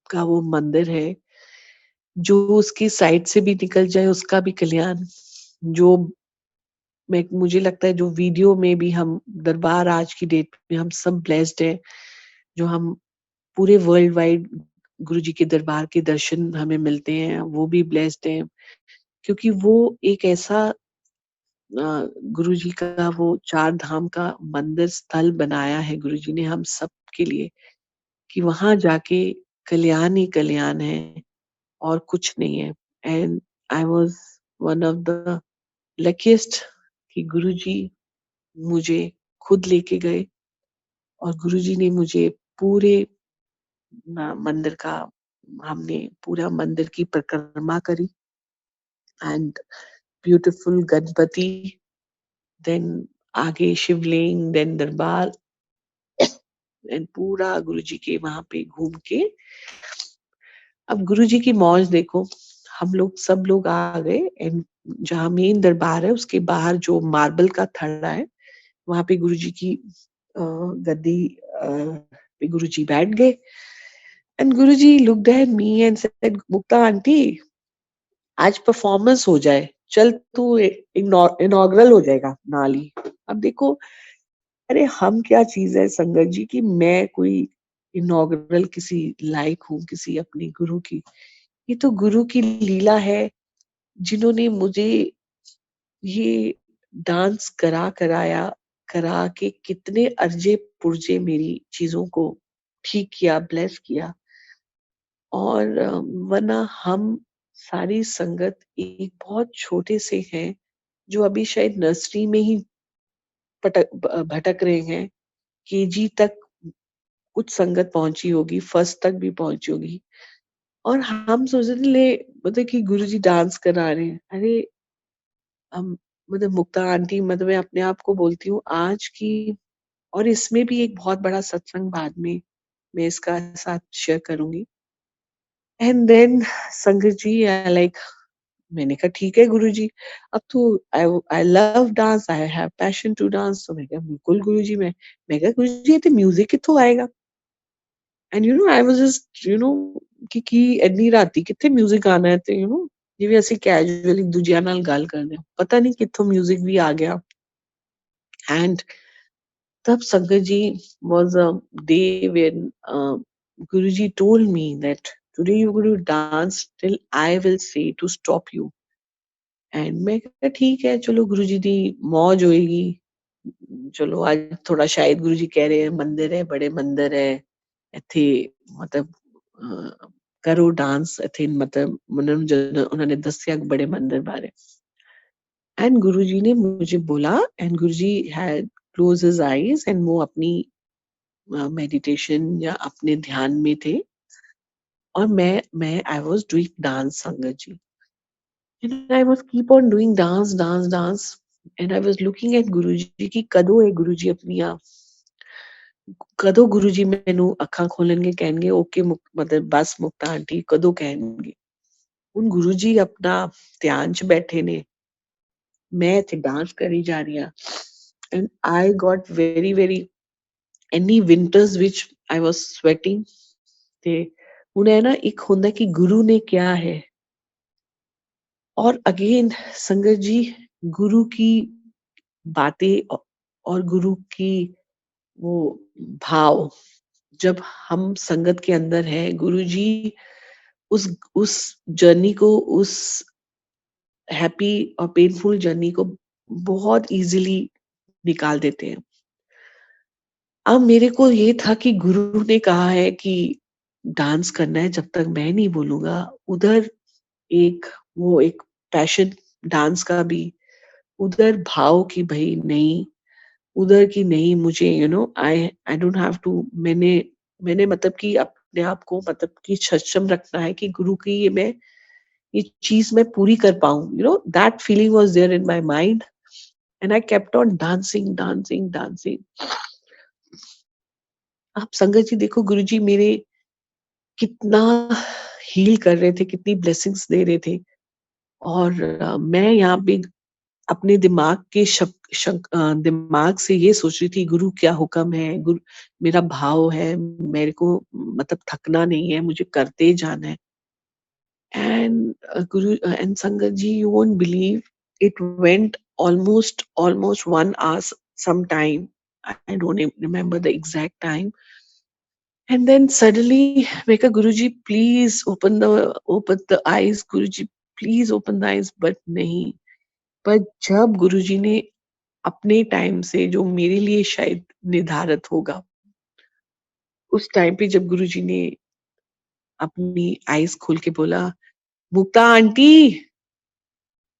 का वो मंदिर है जो उसकी साइड से भी निकल जाए उसका भी कल्याण जो मैं मुझे लगता है जो वीडियो में भी हम दरबार आज की डेट में हम सब ब्लेस्ड हैं जो हम पूरे वर्ल्ड वाइड गुरुजी के दरबार के दर्शन हमें मिलते हैं वो भी ब्लेस्ड हैं क्योंकि वो एक ऐसा गुरुजी का वो चार धाम का मंदिर स्थल बनाया है गुरुजी ने हम सब के लिए कि वहां जाके कल्याण ही कल्याण है और कुछ नहीं है and I was one of the luckiest कि गुरुजी मुझे खुद लेके गए और गुरुजी ने मुझे पूरे मंदिर का हमने पूरा मंदिर की परिक्रमा करी एंड ब्यूटीफुल गणपति देन आगे शिवलिंग देन दरबार एंड पूरा गुरुजी के वहां पे घूम के अब गुरुजी की मौज देखो हम लोग सब लोग आ गए एंड जहाँ मेन दरबार है उसके बाहर जो मार्बल का थड़ा है वहां पे गुरुजी की गद्दी पे गुरुजी बैठ गए and Guruji looked at me and said Mukta aunty आज परफॉर्मेंस हो जाए चल तू इनॉग्रल हो जाएगा नाली अब देखो अरे हम क्या चीज है संगत जी की मैं कोई इनॉग्रल किसी लायक हूँ किसी अपनी गुरु की ये तो गुरु की लीला है जिन्होंने मुझे ये डांस कराया करा के कितने अर्जे पुर्जे मेरी चीजों को ठीक किया ब्लेस किया और वरना हम सारी संगत एक बहुत छोटे से हैं जो अभी शायद नर्सरी में ही भटक रहे हैं केजी तक कुछ संगत पहुंची होगी फर्स्ट तक भी पहुंची होगी और हम सोच रहे थे, ले मतलब कि गुरुजी डांस करा रहे हैं अरे हम मतलब मुक्ता आंटी, मतलब मैं अपने आप को बोलती हूँ आज की, और इसमें भी एक बहुत बड़ा सत्संग बाद में मैं इसका साथ शेयर करूँगी। एंड देन संगत जी लाइक, मैंने कहा ठीक है गुरुजी, अब तो I love dance, I have passion to dance. तो मैं कहा बिल्कुल गुरुजी, मैं कहा गुरुजी ये म्यूजिक कित्थों आएगा? एंड आई वाज जस्ट कि ਇੰਨੀ ਰਾਤੀ ਕਿੱਥੇ 뮤직 ਆਣਾ ਹੈ, ਤੇ ਜਿਵੇਂ ਅਸੀਂ ਕੈਜੂਅਲੀ ਦੂਜਿਆਂ ਨਾਲ ਗੱਲ ਕਰਦੇ ਹਾਂ, ਪਤਾ ਨਹੀਂ ਕਿੱਥੋਂ 뮤직 ਵੀ ਆ ਗਿਆ। एंड तब संगत जी was a day when Guruji told me that today you're going to dance till I will say to stop you। And मैं कहा ठीक है चलो गुरुजी दी मौज होएगी, चलो आज थोड़ा शायद गुरुजी कह रहे हैं मंदिर है, बड़े मंदिर है ਇੱਥੇ, ਮਤਲਬ ਕਰੋ ਡਾਂਸ ਇੱਥੇ, ਮਤਲਬ ਉਹਨਾਂ ਨੂੰ ਜਦੋਂ ਉਹਨਾਂ ਨੇ ਦੱਸਿਆ ਬੜੇ ਮੰਦਿਰ ਬਾਰੇ। एंड गुरुजी ने मुझे बोला, and Guruji had close his eyes and वो अपनी मेडिटेशन या अपने ध्यान में थे, और मैं I was doing dance sangat ji. And I was keep on doing dance dance dance, and I was looking at Guruji की कदों है गुरुजी अपनियां, कदों गुरुजी मैनू अखां खोलणगे कहणगे ओके मतलब बस मुक्ता आंटी कदों कहणगे। ਹੁਣ ਗੁਰੂ ਜੀ ਆਪਣਾ ਧਿਆਨ ਚ ਬੈਠੇ ਨੇ, ਮੈਂ ਇੱਥੇ ਡਾਂਸ ਕਰੀ ਜਾ ਰਹੀ ਹਾਂ। And I got very very any winters ਵਿੱਚ ਆਈ ਵਾਸ ਸਵੈਟਿੰਗ। ਤੇ ਹੁਣ ਇਹ ਨਾ ਇੱਕ ਹੁੰਦਾ ਕਿ ਗੁਰੂ ਨੇ ਕਿਹਾ ਹੈ, और अगेन संगत जी गुरु की बातें और गुरु की वो भाव, जब हम संगत के अंदर है, गुरु जी उस जर्नी को, उस हैप्पी और पेनफुल जर्नी को बहुत इजीली निकाल देते हैं। अब मेरे को ये था कि गुरु ने कहा है कि डांस करना है, जब तक मैं नहीं बोलूंगा उधर एक वो एक पैशन डांस का भी, उधर भाव की भाई नहीं, उधर की नहीं, मुझे आई आई डोंट हैव टू, मैंने मैंने मतलब कि अपने आप को मतलब कि सक्षम रखना है कि गुरु की ये चीज मैं पूरी कर पाऊं, that feeling was there in my mind. And I kept on dancing dancing dancing. आप संगत जी देखो गुरुजी मेरे कितना हील कर रहे थे, कितनी ब्लेसिंग्स दे रहे थे, और मैं यहाँ पे अपने दिमाग के दिमाग से ये सोच रही थी गुरु क्या हुक्म है, गुरु मेरा भाव है, मेरे को मतलब थकना नहीं है, मुझे करते जाना है। And guru and sangat ji you won't believe, it went almost 1 hour sometime, I don't even remember the exact time। And then suddenly मैं कहा Guruji please open the eyes, Guruji please open the eyes, but नहीं। पर जब गुरुजी ने अपने टाइम से जो मेरे लिए शायद निर्धारित होगा, उस टाइम पे जब गुरुजी ने अपनी आईज खोल के बोला मुक्ता आंटी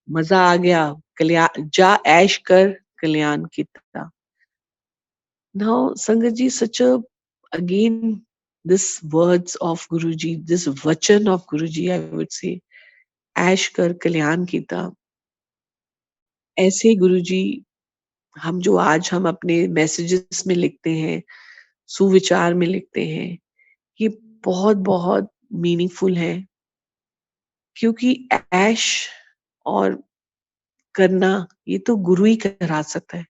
मजा आ गया, कल्याण जा ऐश कर कल्याण की तरह। नाउ संगत जी सच अ again this words of Guruji, this vachan of Guruji, I would say, ऐश कर कल्याण कीता। ऐसे गुरुजी हम जो आज हम अपने मैसेजेस में लिखते हैं, सुविचार में लिखते हैं, ये बहुत बहुत मीनिंगफुल है, क्योंकि ऐश और करना ये तो गुरु ही करा सकता है।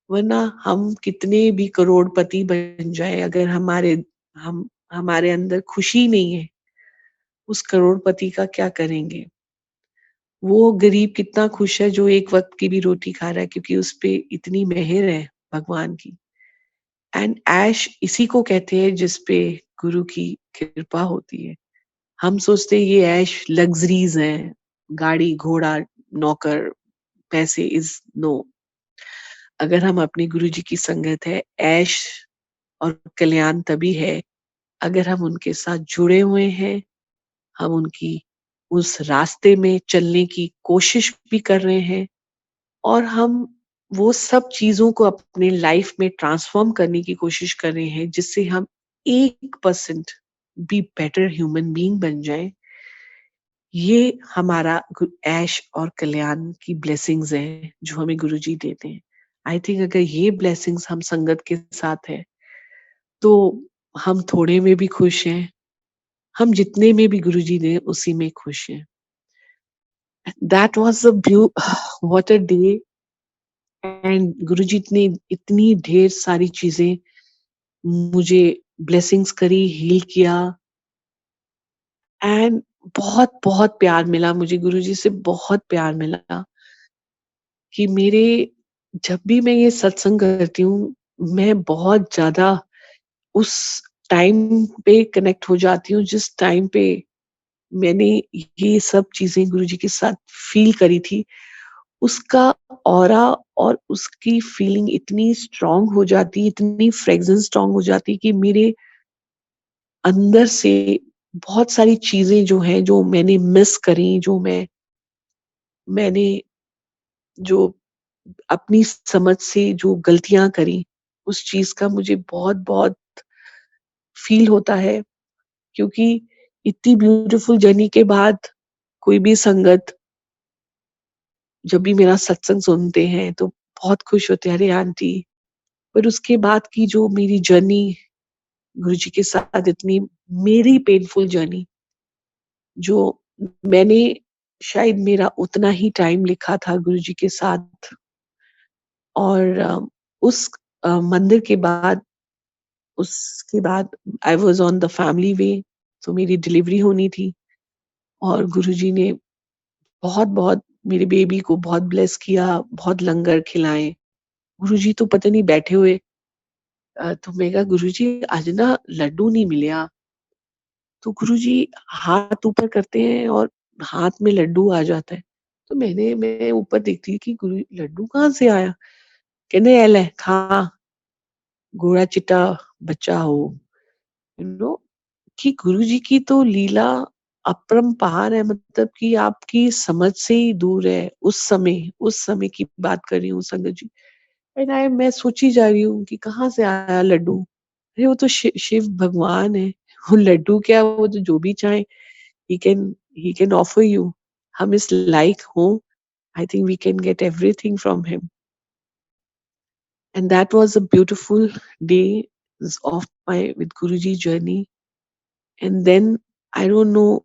वरना हम कितने भी करोड़पति बन जाए, अगर हम हमारे अंदर खुशी नहीं है, उस करोड़पति का क्या करेंगे? वो गरीब कितना खुश है जो एक वक्त की भी रोटी खा रहा है, क्योंकि उस पे इतनी मेहर है भगवान की। एंड ऐश इसी को कहते हैं जिस पे गुरु की कृपा होती है। हम सोचते हैं ये ऐश लग्जरीज हैं, गाड़ी घोड़ा नौकर पैसे, इज नो। अगर हम अपने गुरु जी की संगत है, ऐश और कल्याण तभी है अगर हम उनके साथ जुड़े हुए हैं, हम उनकी उस रास्ते में चलने की कोशिश भी कर रहे हैं, और हम वो सब चीजों को अपने लाइफ में ट्रांसफॉर्म करने की कोशिश कर रहे हैं, जिससे हम 1% भी बेटर ह्यूमन बीइंग बन जाए। ये हमारा ऐश और कल्याण की ब्लेसिंग्स हैं जो हमें गुरुजी देते हैं। आई थिंक अगर ये ब्लेसिंग्स हम संगत के साथ है तो हम थोड़े में भी खुश हैं, हम जितने में भी गुरुजी दें उसी में खुश हैं। That was a what a day. And Guruji ने इतनी ढेर सारी चीजें मुझे ब्लेसिंग्स करी, हील किया। एंड बहुत बहुत प्यार मिला मुझे, गुरुजी से बहुत प्यार मिला कि मेरे जब भी मैं ये सत्संग करती हूँ, मैं बहुत ज़्यादा उस टाइम पे कनेक्ट हो जाती हूँ, जिस टाइम पे मैंने ये सब चीज़ें गुरुजी के साथ फ़ील करी थी। उसका ऑरा और उसकी फीलिंग इतनी स्ट्रॉन्ग हो जाती, इतनी फ्रेग्रेंस स्ट्रॉन्ग हो जाती कि मेरे अंदर से बहुत सारी चीज़ें जो हैं, जो मैंने मिस करी, मैंने जो अपनी समझ से जो गलतियाँ करी, उस चीज़ का मुझे बहुत-बहुत फ़ील होता है, क्योंकि इतनी ब्यूटीफुल जर्नी के बाद कोई भी संगत जब भी मेरा सत्संग सुनते हैं तो बहुत खुश होते हैं, "अरे आंटी।" पर उसके बाद की जो मेरी जर्नी गुरुजी के साथ, इतनी मेरी पेनफुल जर्नी, जो मैंने शायद मेरा उतना ही टाइम लिखा था गुरुजी के साथ। और उस मंदिर के बाद, उसके बाद I was on the family way, तो मेरी डिलीवरी होनी थी और गुरुजी ने बहुत-बहुत मेरे बेबी को बहुत ब्लेस किया, बहुत लंगर खिलाए। गुरुजी तो पता नहीं बैठे हुए, तो मैं कहा गुरुजी आज ना लड्डू नहीं मिला। तो गुरुजी हाथ ऊपर करते हैं और हाथ में लड्डू आ जाता है। तो मैं ऊपर देखती कि गुरु लड्डू कहाँ से आया? कहंदे "ए ले खा, गोरा चिट्टा बच्चा हो।" यू नो कि गुरुजी की तो लीला अपरंपार है, मतलब कि आपकी समझ से ही दूर है। उस समय की बात कर रही हूँ संगत जी। एंड मैं सोची जा रही हूँ कि कहाँ से आया लड्डू? अरे वो तो शिव भगवान है। वो लड्डू क्या, वो तो जो भी चाहे he can he can offer you. हम इस लायक हों, I think we can get everything from him. And that was a beautiful day of my with Guruji journey. And then I don't know,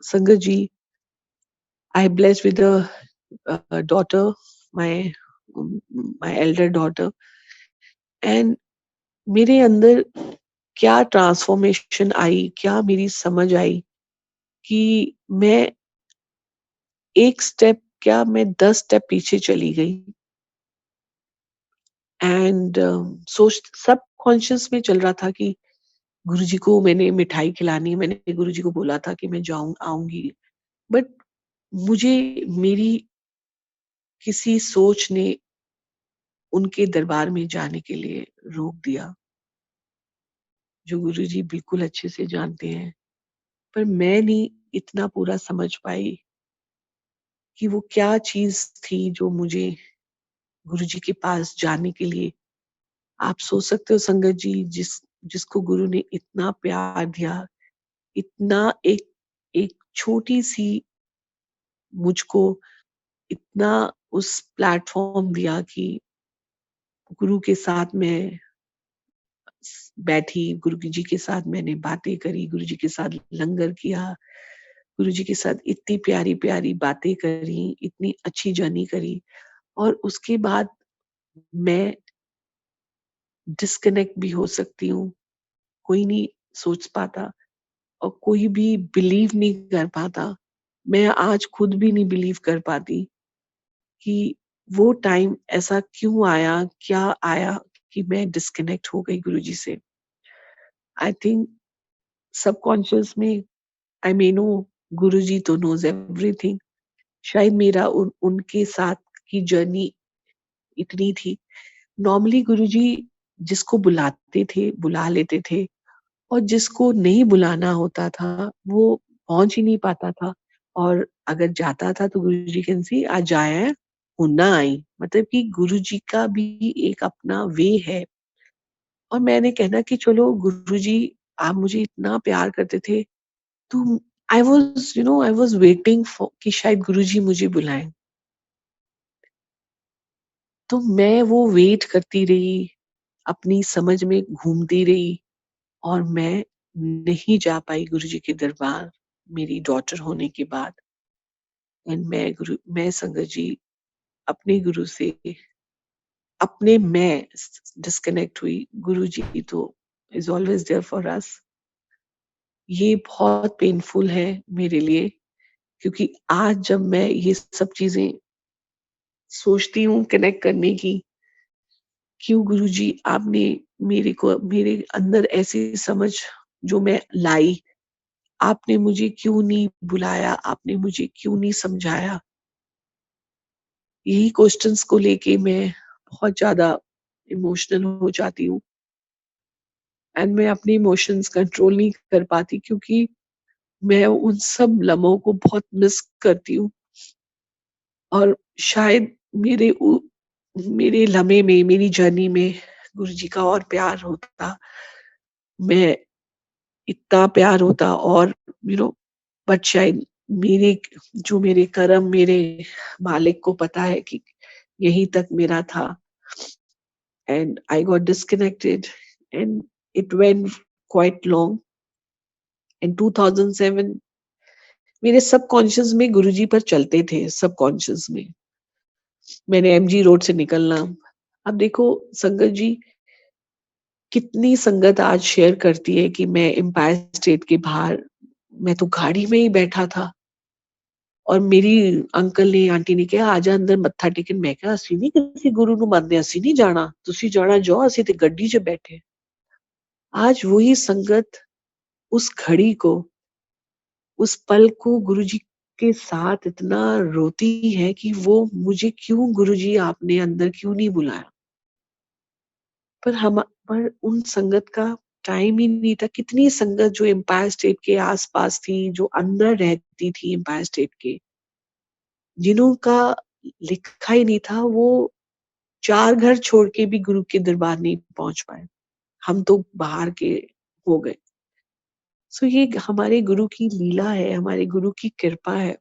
Sangat ji, I blessed with a daughter, my my elder daughter, and मेरे अंदर क्या transformation आई, क्या मेरी समझ आई कि मैं एक step क्या, मैं 10 स्टेप पीछे चली गई। एंड सोच सब कॉन्शियस में चल रहा था कि गुरुजी को मैंने मिठाई खिलानी है, मैंने गुरुजी को बोला था कि मैं आऊंगी। बट मुझे मेरी किसी सोच ने उनके दरबार में जाने के लिए रोक दिया, जो गुरुजी बिल्कुल अच्छे से जानते हैं। पर मैं नहीं इतना पूरा समझ पाई कि वो क्या चीज थी जो मुझे गुरुजी के पास जाने के लिए। आप सोच सकते हो संगत जी, जिसको गुरु ने इतना प्यार दिया, इतना एक एक छोटी-सी मुझको इतना उस प्लेटफ़ॉर्म दिया कि गुरु के साथ मैं बैठी, गुरु जी के साथ मैंने बातें करी, गुरु जी के साथ लंगर किया, गुरु जी के साथ इतनी प्यारी-प्यारी बातें करी, इतनी अच्छी जर्नी करी। और उसके बाद मैं डिस्कनेक्ट भी हो सकती हूँ, कोई नहीं सोच पाता और कोई भी बिलीव नहीं कर पाता। मैं आज खुद भी नहीं बिलीव कर पाती कि वो टाइम ऐसा क्यों आया, क्या आया कि मैं डिस्कनेक्ट हो गई गुरुजी से। आई थिंक सबकॉन्शियस में आई मे नो गुरुजी तो नोज़ एवरीथिंग। शायद मेरा उनके साथ की जर्नी इतनी थी। नॉर्मली गुरुजी जिसको बुलाते थे, बुला लेते थे और जिसको नहीं बुलाना होता था, वो पहुँच ही नहीं पाता था। और अगर जाता था तो गुरुजी कहते सी आज आया है, हुन ना आई। मतलब कि गुरुजी का भी एक अपना वे है। और मैंने कहना कि चलो गुरुजी, आप मुझे इतना प्यार करते थे, तो आई वाज़ वेटिंग फॉर कि शायद गुरुजी मुझे बुलाएँ। तो मैं वो वेट करती रही, अपनी समझ में घूमती रही और मैं नहीं जा पाई गुरुजी के दरबार, मेरी डॉटर होने के बाद। एंड मैं संगत जी अपने गुरु से अपने मैं डिस्कनेक्ट हुई। गुरुजी तो is always there for us. ये बहुत पेनफुल है मेरे लिए, क्योंकि आज जब मैं ये सब चीज़ें सोचती हूँ कनेक्ट करने की, क्यों गुरुजी आपने मेरे अंदर ऐसी समझ जो मैं लाई, आपने मुझे क्यों नहीं बुलाया, आपने मुझे क्यों नहीं समझाया? यही क्वेश्चंस को लेके मैं बहुत ज़्यादा इमोशनल हो जाती हूँ एंड मैं अपने इमोशंस कंट्रोल नहीं कर पाती, क्योंकि मैं उन सब लम्हों को बहुत मिस करती हूँ और शायद मेरे उ मेरे लम्हे में, मेरी जर्नी में गुरुजी का और प्यार होता, मैं इतना प्यार होता और बट शायद मेरे मेरे कर्म, मेरे मालिक को पता है कि यहीं तक मेरा था and I got disconnected and it went quite long. In 2007 मेरे सबकॉन्शियस में गुरुजी पर चलते थे, सबकॉन्शियस में। मैंने एमजी रोड से निकलना। अब देखो संगत जी, कितनी संगत आज शेयर करती है कि मैं एम्पायर स्टेट के बाहर, मैं तो गाड़ी में ही बैठा था और मेरी अंकल ने, आंटी ने कहा आजा अंदर मत्था टेकन। मैं कहा ਅਸੀਂ नहीं किसी गुरु ਨੂੰ ਮੰਨਦੇ, ਅਸੀਂ नहीं जाना, ਤੁਸੀਂ जाना जाओ, ਅਸੀਂ ਤੇ ਗੱਡੀ 'ਚ बैठे। आज वही संगत उस घड़ी को, उस पल को गुरुजी के साथ इतना रोती है कि वो मुझे क्यों गुरुजी आपने अंदर क्यों नहीं बुलाया? पर उन संगत का टाइम ही नहीं था। कितनी संगत जो एम्पायर स्टेट के आस-पास थी, जो अंदर रहती थी एम्पायर स्टेट के, जिन्हों का लिखा ही नहीं था, वो 4 घर छोड़ के भी गुरु के दरबार नहीं पहुँच पाए। हम तो बाहर के हो गए। सो ये हमारे गुरु की लीला है, हमारे गुरु की कृपा है।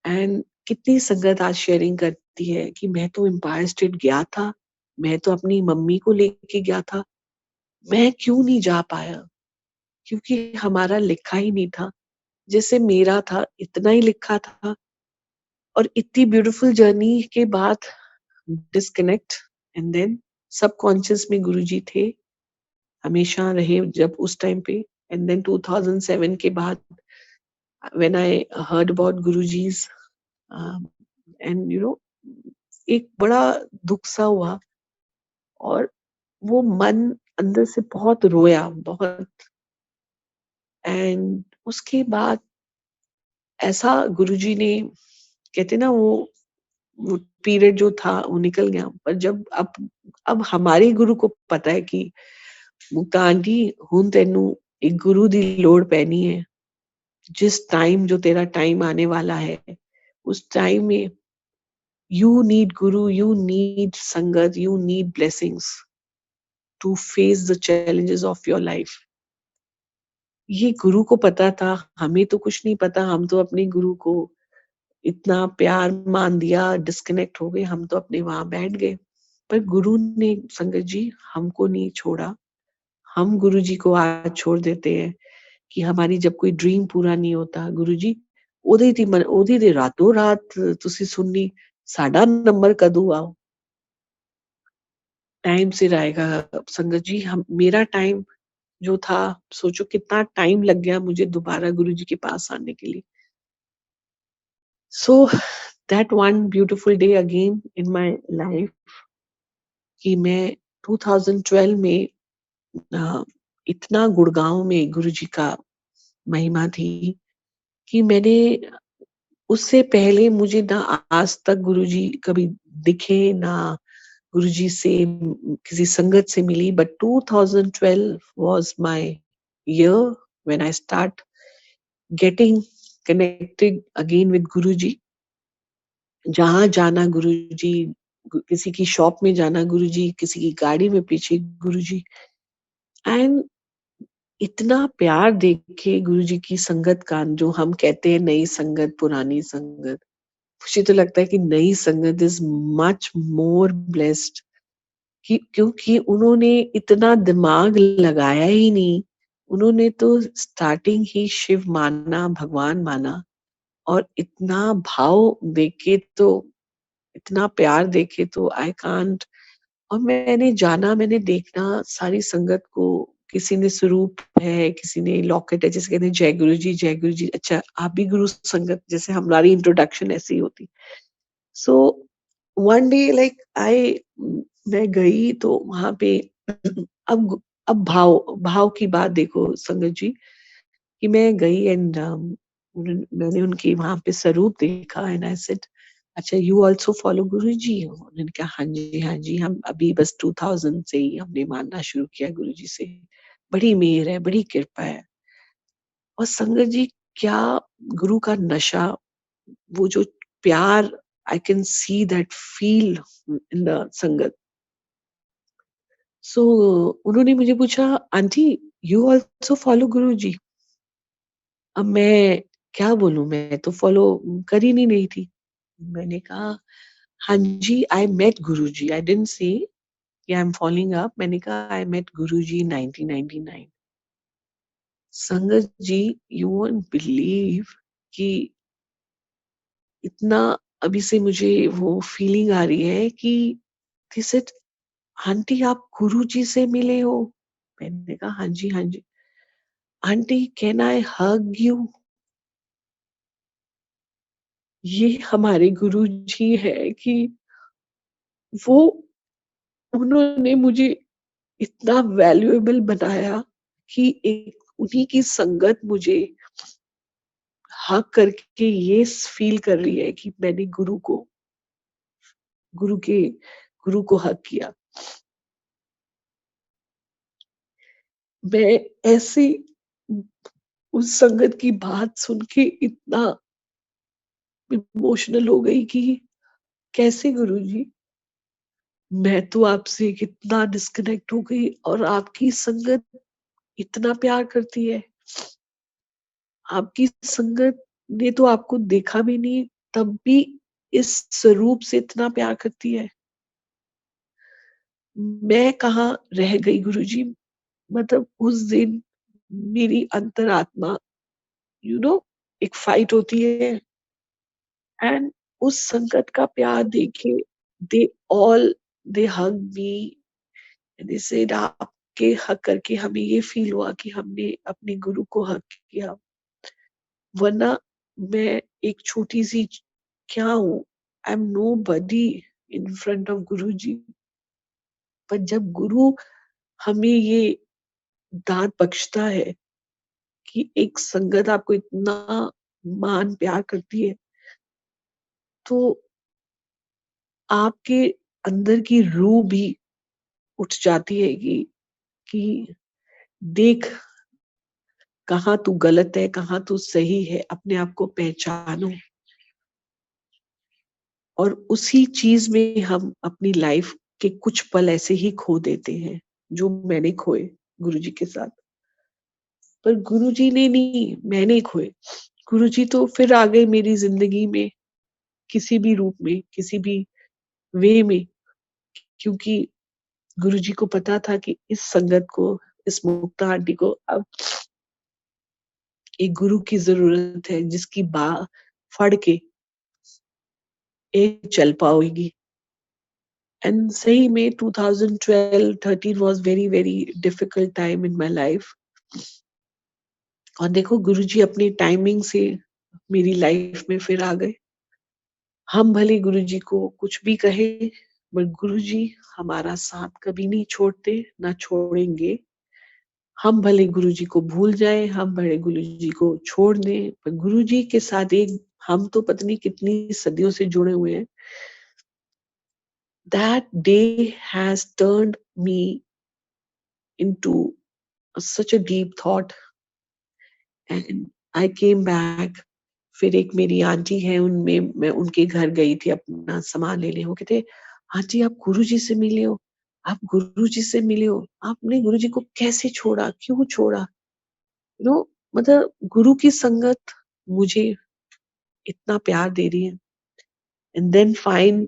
एंड कितनी संगत आज शेयरिंग करती है कि मैं तो एम्पायर स्टेट गया था, मैं तो अपनी मम्मी को लेके गया था, मैं क्यों नहीं जा पाया? क्योंकि हमारा लिखा ही नहीं था। जैसे मेरा था इतना ही लिखा था और इतनी ब्यूटीफुल जर्नी के बाद डिस्कनेक्ट एंड देन सबकॉन्शियस में गुरुजी थे, हमेशा रहे जब उस टाइम पे। एंड देन 2007 के बाद when I heard about Guruji's and एक बड़ा दुःख सा हुआ और वो मन अंदर से बहुत रोया, बहुत। एंड उसके बाद ऐसा गुरुजी ने, कहते ना वो पीरियड जो था वो निकल गया। पर जब अब हमारे गुरु को पता है कि मुक्ता आंटी हुन तेनू एक गुरु दी लोड़ पैनी है, जिस टाइम जो तेरा टाइम आने वाला है, उस टाइम में you need guru, you need sangat, you need blessings to face the challenges of your life. ये गुरु को पता था, हमें तो कुछ नहीं पता। हम तो अपने गुरु को इतना प्यार मान दिया, डिस्कनेक्ट हो गए, हम तो अपने वहां बैठ गए। पर गुरु ने संगत जी हमको नहीं छोड़ा। हम गुरु जी को आज छोड़ देते हैं कि हमारी जब कोई ड्रीम पूरा नहीं होता, गुरु जी ਉਹਦੀ ਤੇ ਰਾਤੋਂ ਰਾਤ ਤੁਸੀਂ ਸੁਣਨੀ, ਸਾਡਾ नंबर कदू आओ। टाइम सिर आएगा संगत जी। हम मेरा टाइम जो था, सोचो कितना टाइम लग गया मुझे दोबारा गुरुजी के पास आने के लिए। So that one beautiful day again in my life कि मैं 2012 में इतना गुड़गांव में गुरुजी का महिमा थी कि मैंने, उससे पहले मुझे ना आज तक गुरुजी कभी दिखे ना गुरुजी से किसी संगत से मिली। But 2012 was my year when I start getting connected again with गुरुजी। जहाँ जाना गुरुजी, किसी की शॉप में जाना गुरुजी, किसी की गाड़ी में पीछे गुरुजी। एंड इतना प्यार देख के गुरुजी की संगत का, जो हम कहते हैं नई संगत, पुरानी संगत, मुझे तो लगता है कि नई संगत इज़ मच मोर ब्लेस्ड, कि क्योंकि उन्होंने इतना दिमाग लगाया ही नहीं। उन्होंने तो स्टार्टिंग ही शिव माना, भगवान माना, और इतना भाव देके तो, इतना प्यार देके तो आई कांट। और मैंने जाना, मैंने देखना सारी संगत को, किसी ने स्वरूप है, किसी ने लॉकेट है, जिसे कहते हैं जय गुरु जी, जय गुरु जी। अच्छा, आप भी गुरु संगत, जैसे हमारी इंट्रोडक्शन ऐसी ही होती। So one day like I, मैं गई तो वहाँ पे अब अब भाव भाव की बात देखो संगत जी, कि मैं गई एंड मैंने उनकी वहाँ पे स्वरूप देखा एंड आई सेड, अच्छा यू आल्सो फॉलो गुरुजी? उन्होंने कहा हाँ जी, हाँ जी, हम अभी बस 2000 से ही हमने मानना शुरू किया गुरुजी से। बड़ी मेहर है, बड़ी कृपा है। और संगत जी, क्या गुरु का नशा, वो जो प्यार, I can see that feel in the संगत। सो उन्होंने मुझे पूछा, आंटी यू आल्सो फॉलो गुरुजी? अब मैं क्या बोलूँ, मैं तो फॉलो कर ही नहीं रही थी। मैंने कहा, हाँ जी, I met Guruji, I didn't से कि आई एम फॉलोइंग अप, मैंने कहा आई मेट गुरुजी इन 1999। संगत जी, यू वोंट बिलीव कि इतना अभी से मुझे वो फीलिंग आ रही है कि दे सेड, आंटी आप गुरुजी से मिले हो? मैंने कहा हाँ जी, हाँ जी। Aunty can I hug you? ये हमारे गुरुजी है कि वो, उन्होंने मुझे इतना वैल्यूएबल बनाया कि एक उन्हीं की संगत मुझे हग करके ये फील कर रही है कि मैंने गुरु के गुरु को हग किया। मैं ऐसे उस संगत की बात सुन के इतना इमोशनल हो गई कि कैसे गुरुजी, मैं तो आपसे कितना डिस्कनेक्ट हो गई और आपकी संगत इतना प्यार करती है। आपकी संगत ने तो आपको देखा भी नहीं, तब भी इस स्वरूप से इतना प्यार करती है। मैं कहाँ रह गई गुरुजी, मतलब उस दिन मेरी अंतरात्मा, यू नो, एक फाइट होती है, एंड उस संगत का प्यार देखे, they all, they hug me, they said आपके हग करके हमें ये फील हुआ कि हमने अपने गुरु को हग किया। वरना मैं एक छोटी-सी क्या हूँ? I am nobody in front of Guruji. पर जब गुरु हमें ये दान बख्शता है कि एक संगत आपको इतना मान प्यार करती है, तो आपके अंदर की रूह भी उठ जाती है कि देख, कहाँ तू गलत है, कहाँ तू सही है, अपने आप को पहचानो। और उसी चीज में हम अपनी लाइफ के कुछ पल ऐसे ही खो देते हैं, जो मैंने खोए गुरुजी के साथ। पर गुरुजी ने नहीं, मैंने खोए। गुरुजी तो फिर आ गए मेरी जिंदगी में, किसी भी रूप में, किसी भी वे में, क्योंकि गुरुजी को पता था कि इस संगत को, इस मुक्ता आंटी को अब एक गुरु की जरूरत है, जिसकी बाह फड़ के एक चल पाएगी। एंड सही में 2012-13 was very very difficult time in my life. और देखो गुरुजी अपनी टाइमिंग से मेरी लाइफ में फिर आ गए। हम भले गुरुजी को कुछ भी कहे, बट गुरुजी हमारा साथ कभी नहीं छोड़ते, ना छोड़ेंगे। हम भले गुरुजी को भूल जाएं, हम भले गुरुजी को छोड़ दें, पर गुरुजी के साथ एक, हम तो पता नहीं कितनी सदियों से जुड़े हुए हैं। That day has turned me into such a deep thought, and I came back. फिर एक मेरी आंटी है, उनमें मैं उनके घर गई थी अपना सामान लेने। वो कहते, आंटी आप गुरुजी से मिले हो, आप गुरुजी से मिले हो, आपने गुरुजी को कैसे छोड़ा, क्यों छोड़ा? यू नो मतलब गुरु की संगत मुझे इतना प्यार दे रही है, and then fine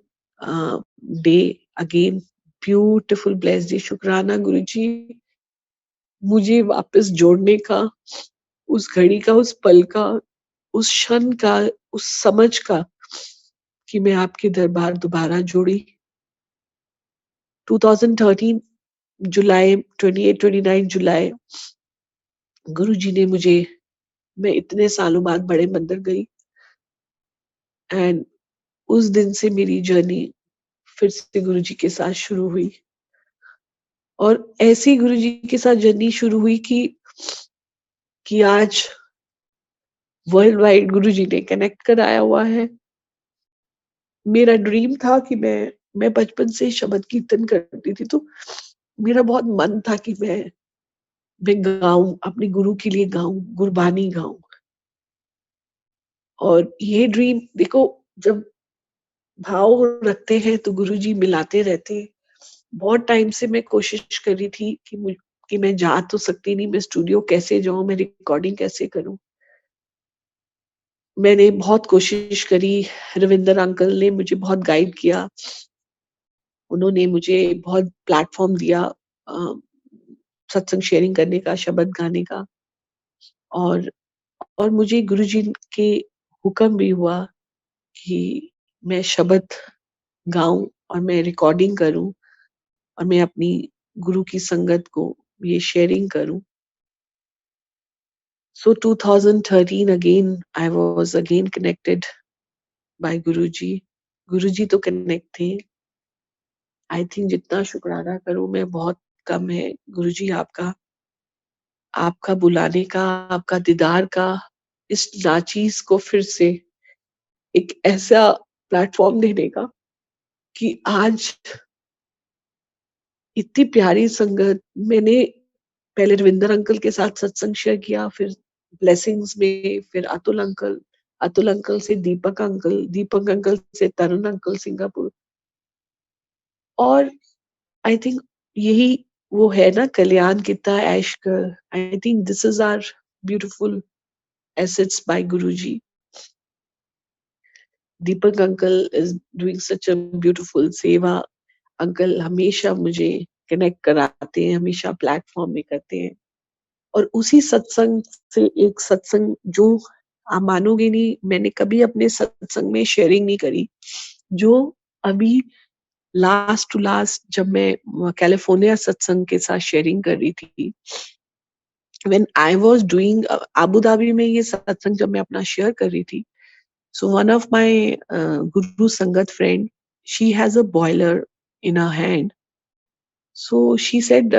day again, beautiful blessed day, शुक्राना गुरुजी मुझे वापस जोड़ने का, उस घड़ी का, उस पल का, उस क्षण का, उस समझ का कि मैं आपके दरबार दोबारा जुड़ी। 2013 जुलाई, 28-29 जुलाई, गुरुजी ने मुझे, मैं इतने सालों बाद बड़े मंदिर गई, एंड उस दिन से मेरी जर्नी फिर से गुरुजी के साथ शुरू हुई। और ऐसी गुरुजी के साथ जर्नी शुरू हुई कि आज वर्ल्ड वाइड गुरुजी ने कनेक्ट कराया हुआ है। मेरा ड्रीम था कि मैं बचपन से शबद कीर्तन करती थी, तो मेरा बहुत मन था कि मैं गाऊँ, अपने गुरु के लिए गाऊँ, गुरबानी गाऊँ। और ये ड्रीम देखो, जब भाव रखते हैं तो गुरुजी मिलाते रहते हैं। बहुत टाइम से मैं कोशिश कर रही थी कि मैं जा तो सकती नहीं, मैं स्टूडियो कैसे जाऊँ, मैं रिकॉर्डिंग कैसे करूँ? मैंने बहुत कोशिश करी, रविंदर अंकल ने मुझे बहुत गाइड किया। उन्होंने मुझे बहुत प्लेटफ़ॉर्म दिया अ, सत्संग शेयरिंग करने का, शब्द गाने का, और और मुझे गुरुजी के हुक्म भी हुआ कि मैं शब्द गाऊँ और मैं रिकॉर्डिंग करूँ और मैं अपनी गुरु की संगत को ये शेयरिंग करूँ। So 2013 again, I was again connected by गुरुजी। गुरुजी तो कनेक्ट थे। आई थिंक जितना शुक्राना करूँ मैं बहुत कम है। गुरुजी आपका, आपका बुलाने का, आपका दीदार का, इस नाचीज़ को फिर से एक ऐसा प्लेटफ़ॉर्म देने का कि आज इतनी प्यारी संगत, मैंने पहले रविंदर अंकल के साथ सत्संग शेयर किया, फिर ब्लेसिंग्स में, फिर अतुल अंकल से दीपक अंकल से तरुण अंकल सिंगापुर, और आई थिंक यही वो है ना, कल्याण कितना ऐश कर। I think this is our beautiful assets by Guruji. Deepak uncle is doing such a beautiful seva. Uncle हमेशा मुझे कनेक्ट कराते हैं, हमेशा प्लेटफॉर्म में करते हैं। और उसी सत्संग से एक सत्संग जो आप मानोगे नहीं, मैंने कभी अपने सत्संग में शेयरिंग नहीं करी, जो अभी लास्ट टू लास्ट जब मैं कैलिफोर्निया सत्संग के साथ शेयरिंग कर रही थी, when I was doing Abu Dhabi में ये सत्संग जब मैं अपना शेयर कर रही थी, सो वन ऑफ माय गुरु संगत friend, she has a boiler in her hand, so she said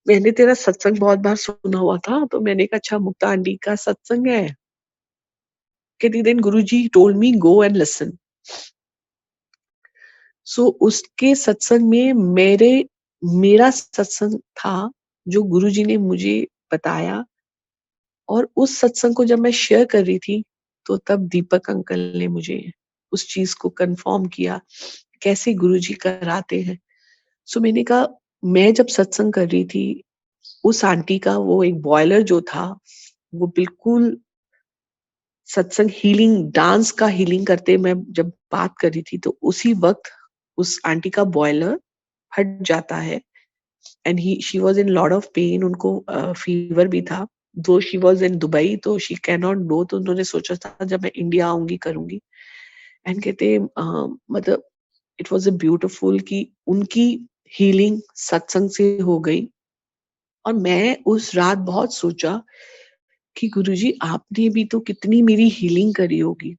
मैंने तेरा सत्संग बहुत बार सुना हुआ था, तो मैंने कहा अच्छा मुक्ता आंटी का सत्संग है? कहती then Guruji told me go and listen. So उसके सत्संग में मेरा सत्संग था जो गुरुजी ने मुझे बताया, और उस सत्संग को जब मैं शेयर कर रही थी, तो तब दीपक अंकल ने मुझे उस चीज को कंफर्म किया, कैसे गुरुजी कराते हैं। सो मैंने कहा, मैं जब सत्संग कर रही थी, उस आंटी का वो एक बॉयलर जो था, वो बिल्कुल सत्संग हीलिंग, डांस का हीलिंग करते मैं जब बात कर रही थी, तो उसी वक़्त उस आंटी का बॉयलर फट जाता है, and he she was in lot of pain, उनको फीवर भी था। Though she was in Dubai, तो शी कैन नॉट गो, तो उन्होंने सोचा था जब मैं इंडिया आऊँगी करूँगी। एंड कहते मतलब इट वाज़ अ ब्यूटीफुल कि उनकी हीलिंग सत्संग से हो गई। और मैं उस रात बहुत सोचा कि गुरुजी आपने भी तो कितनी मेरी हीलिंग करी होगी।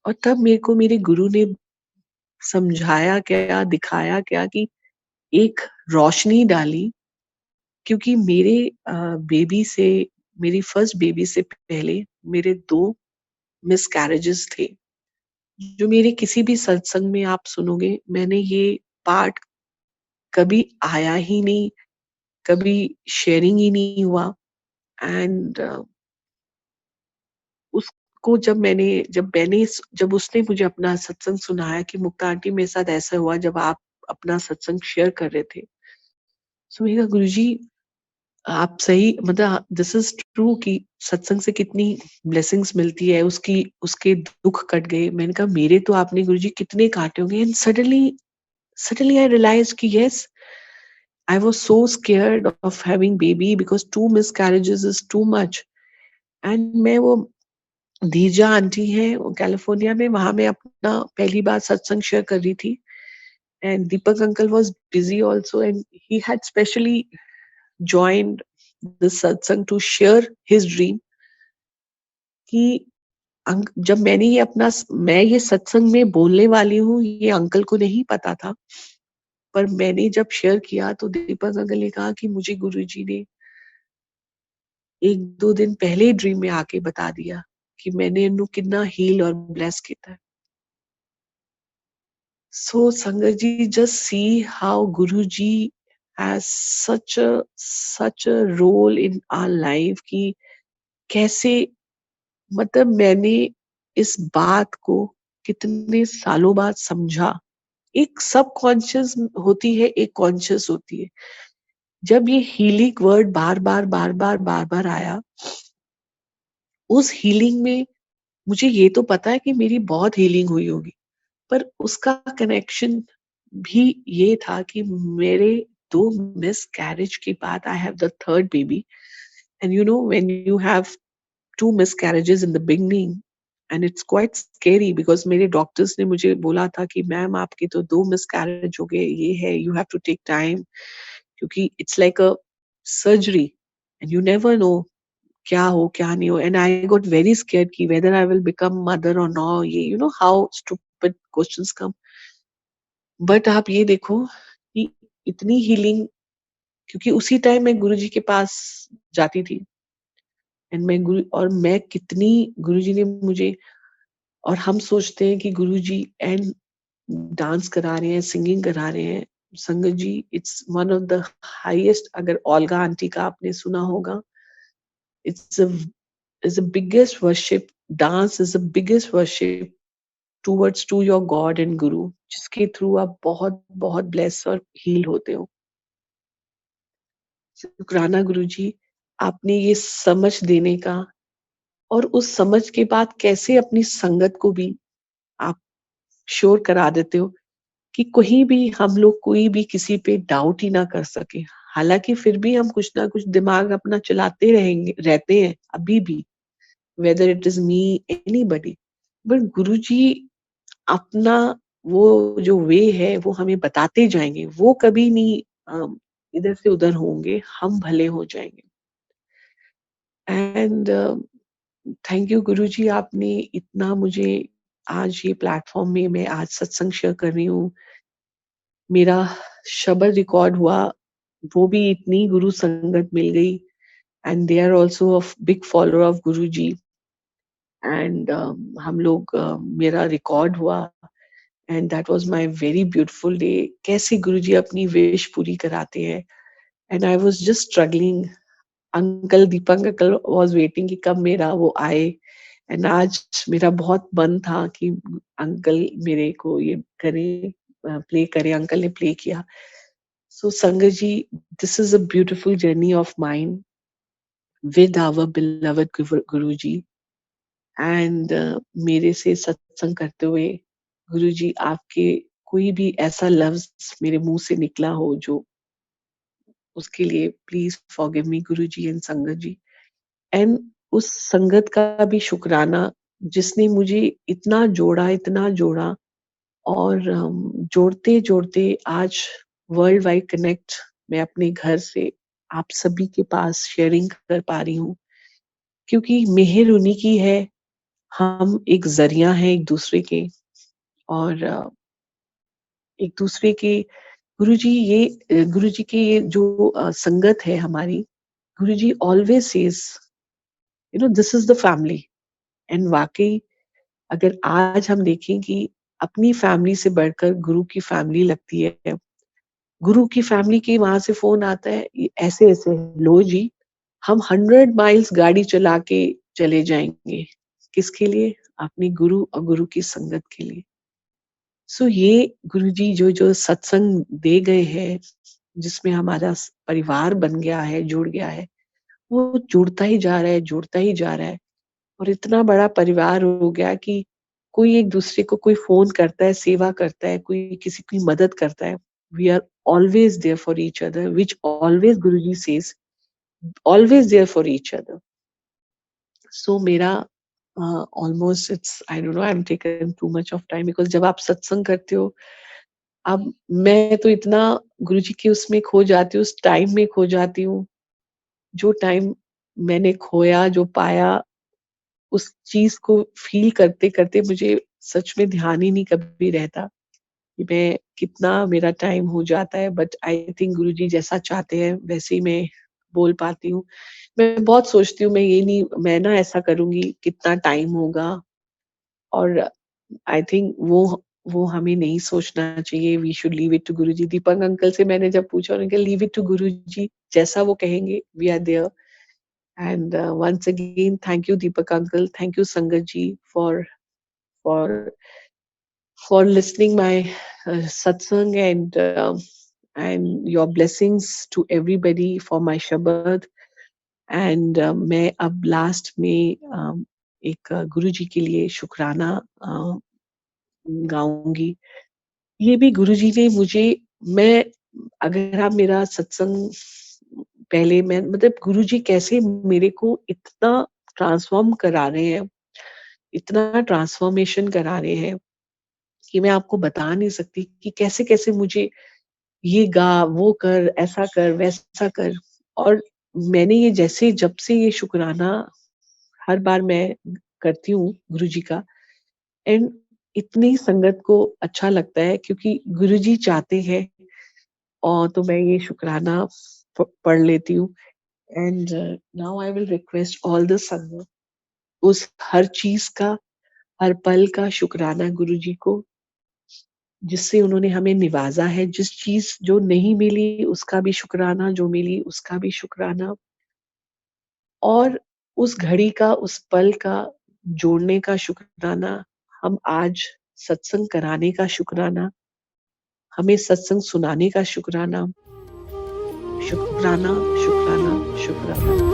और तब मेरे को मेरे गुरु ने समझाया क्या, दिखाया क्या कि एक रोशनी डाली, क्योंकि बेबी से, मेरी फर्स्ट बेबी से पहले मेरे 2 मिसकैरेजेस थे, जो मेरे किसी भी सत्संग में आप सुनोगे, मैंने ये पार्ट कभी आया ही नहीं, कभी शेयरिंग ही नहीं हुआ। एंड उसको जब उसने मुझे अपना सत्संग सुनाया कि मुक्ता आंटी मेरे साथ ऐसा हुआ जब आप अपना सत्संग शेयर कर रहे थे। सो मैंने कहा गुरुजी आप सही मतलब दिस इज़ ट्रू कि सत्संग से कितनी ब्लेसिंग्स मिलती है, उसकी उसके दुःख कट गए। मैंने कहा मेरे तो आपने गुरुजी कितने काटे होंगे एंड suddenly I realized कि yes, I was so scared of having baby because 2 miscarriages is too much and मैं वो धीजा आंटी हैं वो कैलिफोर्निया में, वहाँ मैं अपना पहली बार सत्संग शेयर कर रही थी and Deepak uncle was busy also and he had specially joined the satsang to share his dream कि जब मैंने ये मैं ये सत्संग में बोलने वाली हूँ ये अंकल को नहीं पता था, पर मैंने जब शेयर किया तो दीपक अंकल ने कहा कि मुझे गुरुजी ने 1-2 दिन पहले ड्रीम में आके बता दिया कि मैंने इन्हें कितना हील और ब्लेस किया। So Sangat just see how Guruji has such a role in our life कि कैसे मतलब मैंने इस बात को कितने सालों बाद समझा। एक सबकॉन्शियस होती है, एक कॉन्शियस होती है। जब ये हीलिंग वर्ड बार-बार आया, उस हीलिंग में मुझे ये तो पता है कि मेरी बहुत हीलिंग हुई होगी, पर उसका कनेक्शन भी ये था कि मेरे 2 मिसकैरेज के बाद I have the third baby and you no when you have 2 miscarriages in the beginning and it's quite scary because मेरे डॉक्टर्स ने मुझे बोला था कि मैम आपके तो 2 मिसकैरेज हो गए, ये है, you have to take time क्योंकि it's like a surgery and you never know क्या हो क्या नहीं हो and I got very scared कि whether I will become mother or not ये you know how stupid questions come but आप ये देखो कि इतनी हीलिंग क्योंकि उसी टाइम मैं गुरुजी के पास जाती थी एंड मैं कितनी गुरुजी ने मुझे और हम सोचते हैं कि गुरुजी एंड डांस करा रहे हैं, सिंगिंग करा रहे हैं। Sangat ji it's one of the highest अगर ओल्गा आंटी का आपने सुना होगा, it's a is the biggest worship dance is the biggest worship towards to your god and guru जिसके थ्रू आप बहुत बहुत ब्लेस और हील होते हो। शुक्राना गुरुजी आपने ये समझ देने का और उस समझ के बाद कैसे अपनी संगत को भी आप श्योर करा देते हो कि कहीं भी हम लोग कोई भी किसी पे डाउट ही ना कर सके। हालाँकि फिर भी हम कुछ ना कुछ दिमाग अपना चलाते रहते हैं अभी भी, whether it is me anybody. But Guruji अपना वो जो वे है वो हमें बताते जाएँगे, वो कभी नहीं इधर से उधर होंगे, हम भले हो जाएँगे। एंड थैंक यू गुरुजी आपने इतना मुझे आज ये प्लेटफ़ॉर्म में मैं आज सत्संग शेयर कर रही हूँ। मेरा शब्द रिकॉर्ड हुआ, वो भी इतनी गुरु संगत मिल गई and they are also a big follower of Guruji and हम लोग मेरा रिकॉर्ड हुआ and that was my very beautiful day. कैसे गुरुजी अपनी विश पूरी कराते हैं and I was just struggling uncle Deepak uncle was waiting कि कब मेरा वो आए एंड आज मेरा बहुत मन था कि अंकल मेरे को ये करें प्ले करें, अंकल ने प्ले किया। So Sangaji, this is a beautiful journey of mine with our beloved Guruji and मेरे से सत्संग करते हुए गुरुजी आपके कोई भी ऐसा लफ्ज मेरे मुंह से निकला हो जो उसके लिए please forgive me Guruji and sangat ji and उस संगत का भी शुक्राना जिसने मुझे इतना जोड़ा और जोड़ते-जोड़ते आज वर्ल्ड वाइड कनेक्ट मैं अपने घर से आप सभी के पास शेयरिंग कर पा रही हूँ क्योंकि मेहर उन्हीं की है, हम एक ज़रिया हैं एक-दूसरे के और एक-दूसरे के गुरुजी की ये जो संगत है हमारी, Guruji always says you know this is the family and वाक़ई अगर आज हम देखें कि अपनी फैमिली से बढ़कर गुरु की फैमिली लगती है गुरु की फैमिली के वहाँ से फ़ोन आता है, ऐसे-ऐसे लो जी, हम 100 माइल्स गाड़ी चला के चले जाएँगे। किसके लिए? अपने गुरु और गुरु की संगत के लिए। सो ये गुरुजी जो-जो सत्संग दे गए हैं, जिसमें हमारा परिवार बन गया है, जुड़ गया है, वो जुड़ता ही जा रहा है, जुड़ता ही जा रहा है और इतना बड़ा परिवार हो गया कि कोई एक-दूसरे को कोई फ़ोन करता है, सेवा करता है, कोई किसी की मदद करता है। We are always there for each other which always Guruji says, always there for each other. So मेरा almost it's I don't know I am taken too much of time because जब आप सत्संग करते हो, अब मैं तो इतना गुरुजी के उसमें खो जाती हूँ, उस टाइम में खो जाती हूँ, जो टाइम मैंने खोया, जो पाया उस चीज़ को फ़ील करते-करते मुझे सच में ध्यान ही नहीं कभी रहता कि मैं कितना मेरा टाइम हो जाता है, बट आई थिंक गुरुजी जैसा चाहते हैं वैसे ही मैं बोल पाती हूँ। मैं बहुत सोचती हूँ मैं ना ऐसा करूँगी, कितना टाइम होगा और आई थिंक वो हमें नहीं सोचना चाहिए, we should leave it to Guruji. Deepak uncle से मैंने जब पूछा, उन्होंने कहा लीव इट टू गुरुजी, जैसा वो कहेंगे we are there. And once again, thank you, Deepak Uncle. Thank you, Sangat ji, for for listening my satsang and your blessings to everybody for my Shabad. And मैं अब last में एक गुरु जी के लिए शुक्राना गाऊंगी। ये भी गुरु जी ने मुझे मैं अगर आप मेरा सत्संग पहले मैं मतलब गुरु जी कैसे मेरे को इतना ट्रांसफॉर्म करा रहे हैं, इतना ट्रांसफॉर्मेशन करा रहे हैं कि मैं आपको बता नहीं सकती कि कैसे-कैसे मुझे ये गा, वो कर, ऐसा कर, वैसा कर और मैंने ये जैसे जब से ये शुकराना हर बार मैं करती हूँ गुरुजी का एंड इतनी संगत को अच्छा लगता है क्योंकि गुरुजी चाहते हैं और तो मैं ये शुकराना पढ़ लेती हूँ and now I will request all the संगत उस हर चीज़ का, हर पल का शुकराना गुरुजी को जिससे उन्होंने हमें निवाज़ा है, जिस चीज़ जो नहीं मिली उसका भी शुकराना, जो मिली उसका भी शुकराना और उस घड़ी का, उस पल का जोड़ने का शुकराना, हम आज सत्संग कराने का शुकराना, हमें सत्संग सुनाने का शुकराना, शुकराना, शुकराना, शुकराना।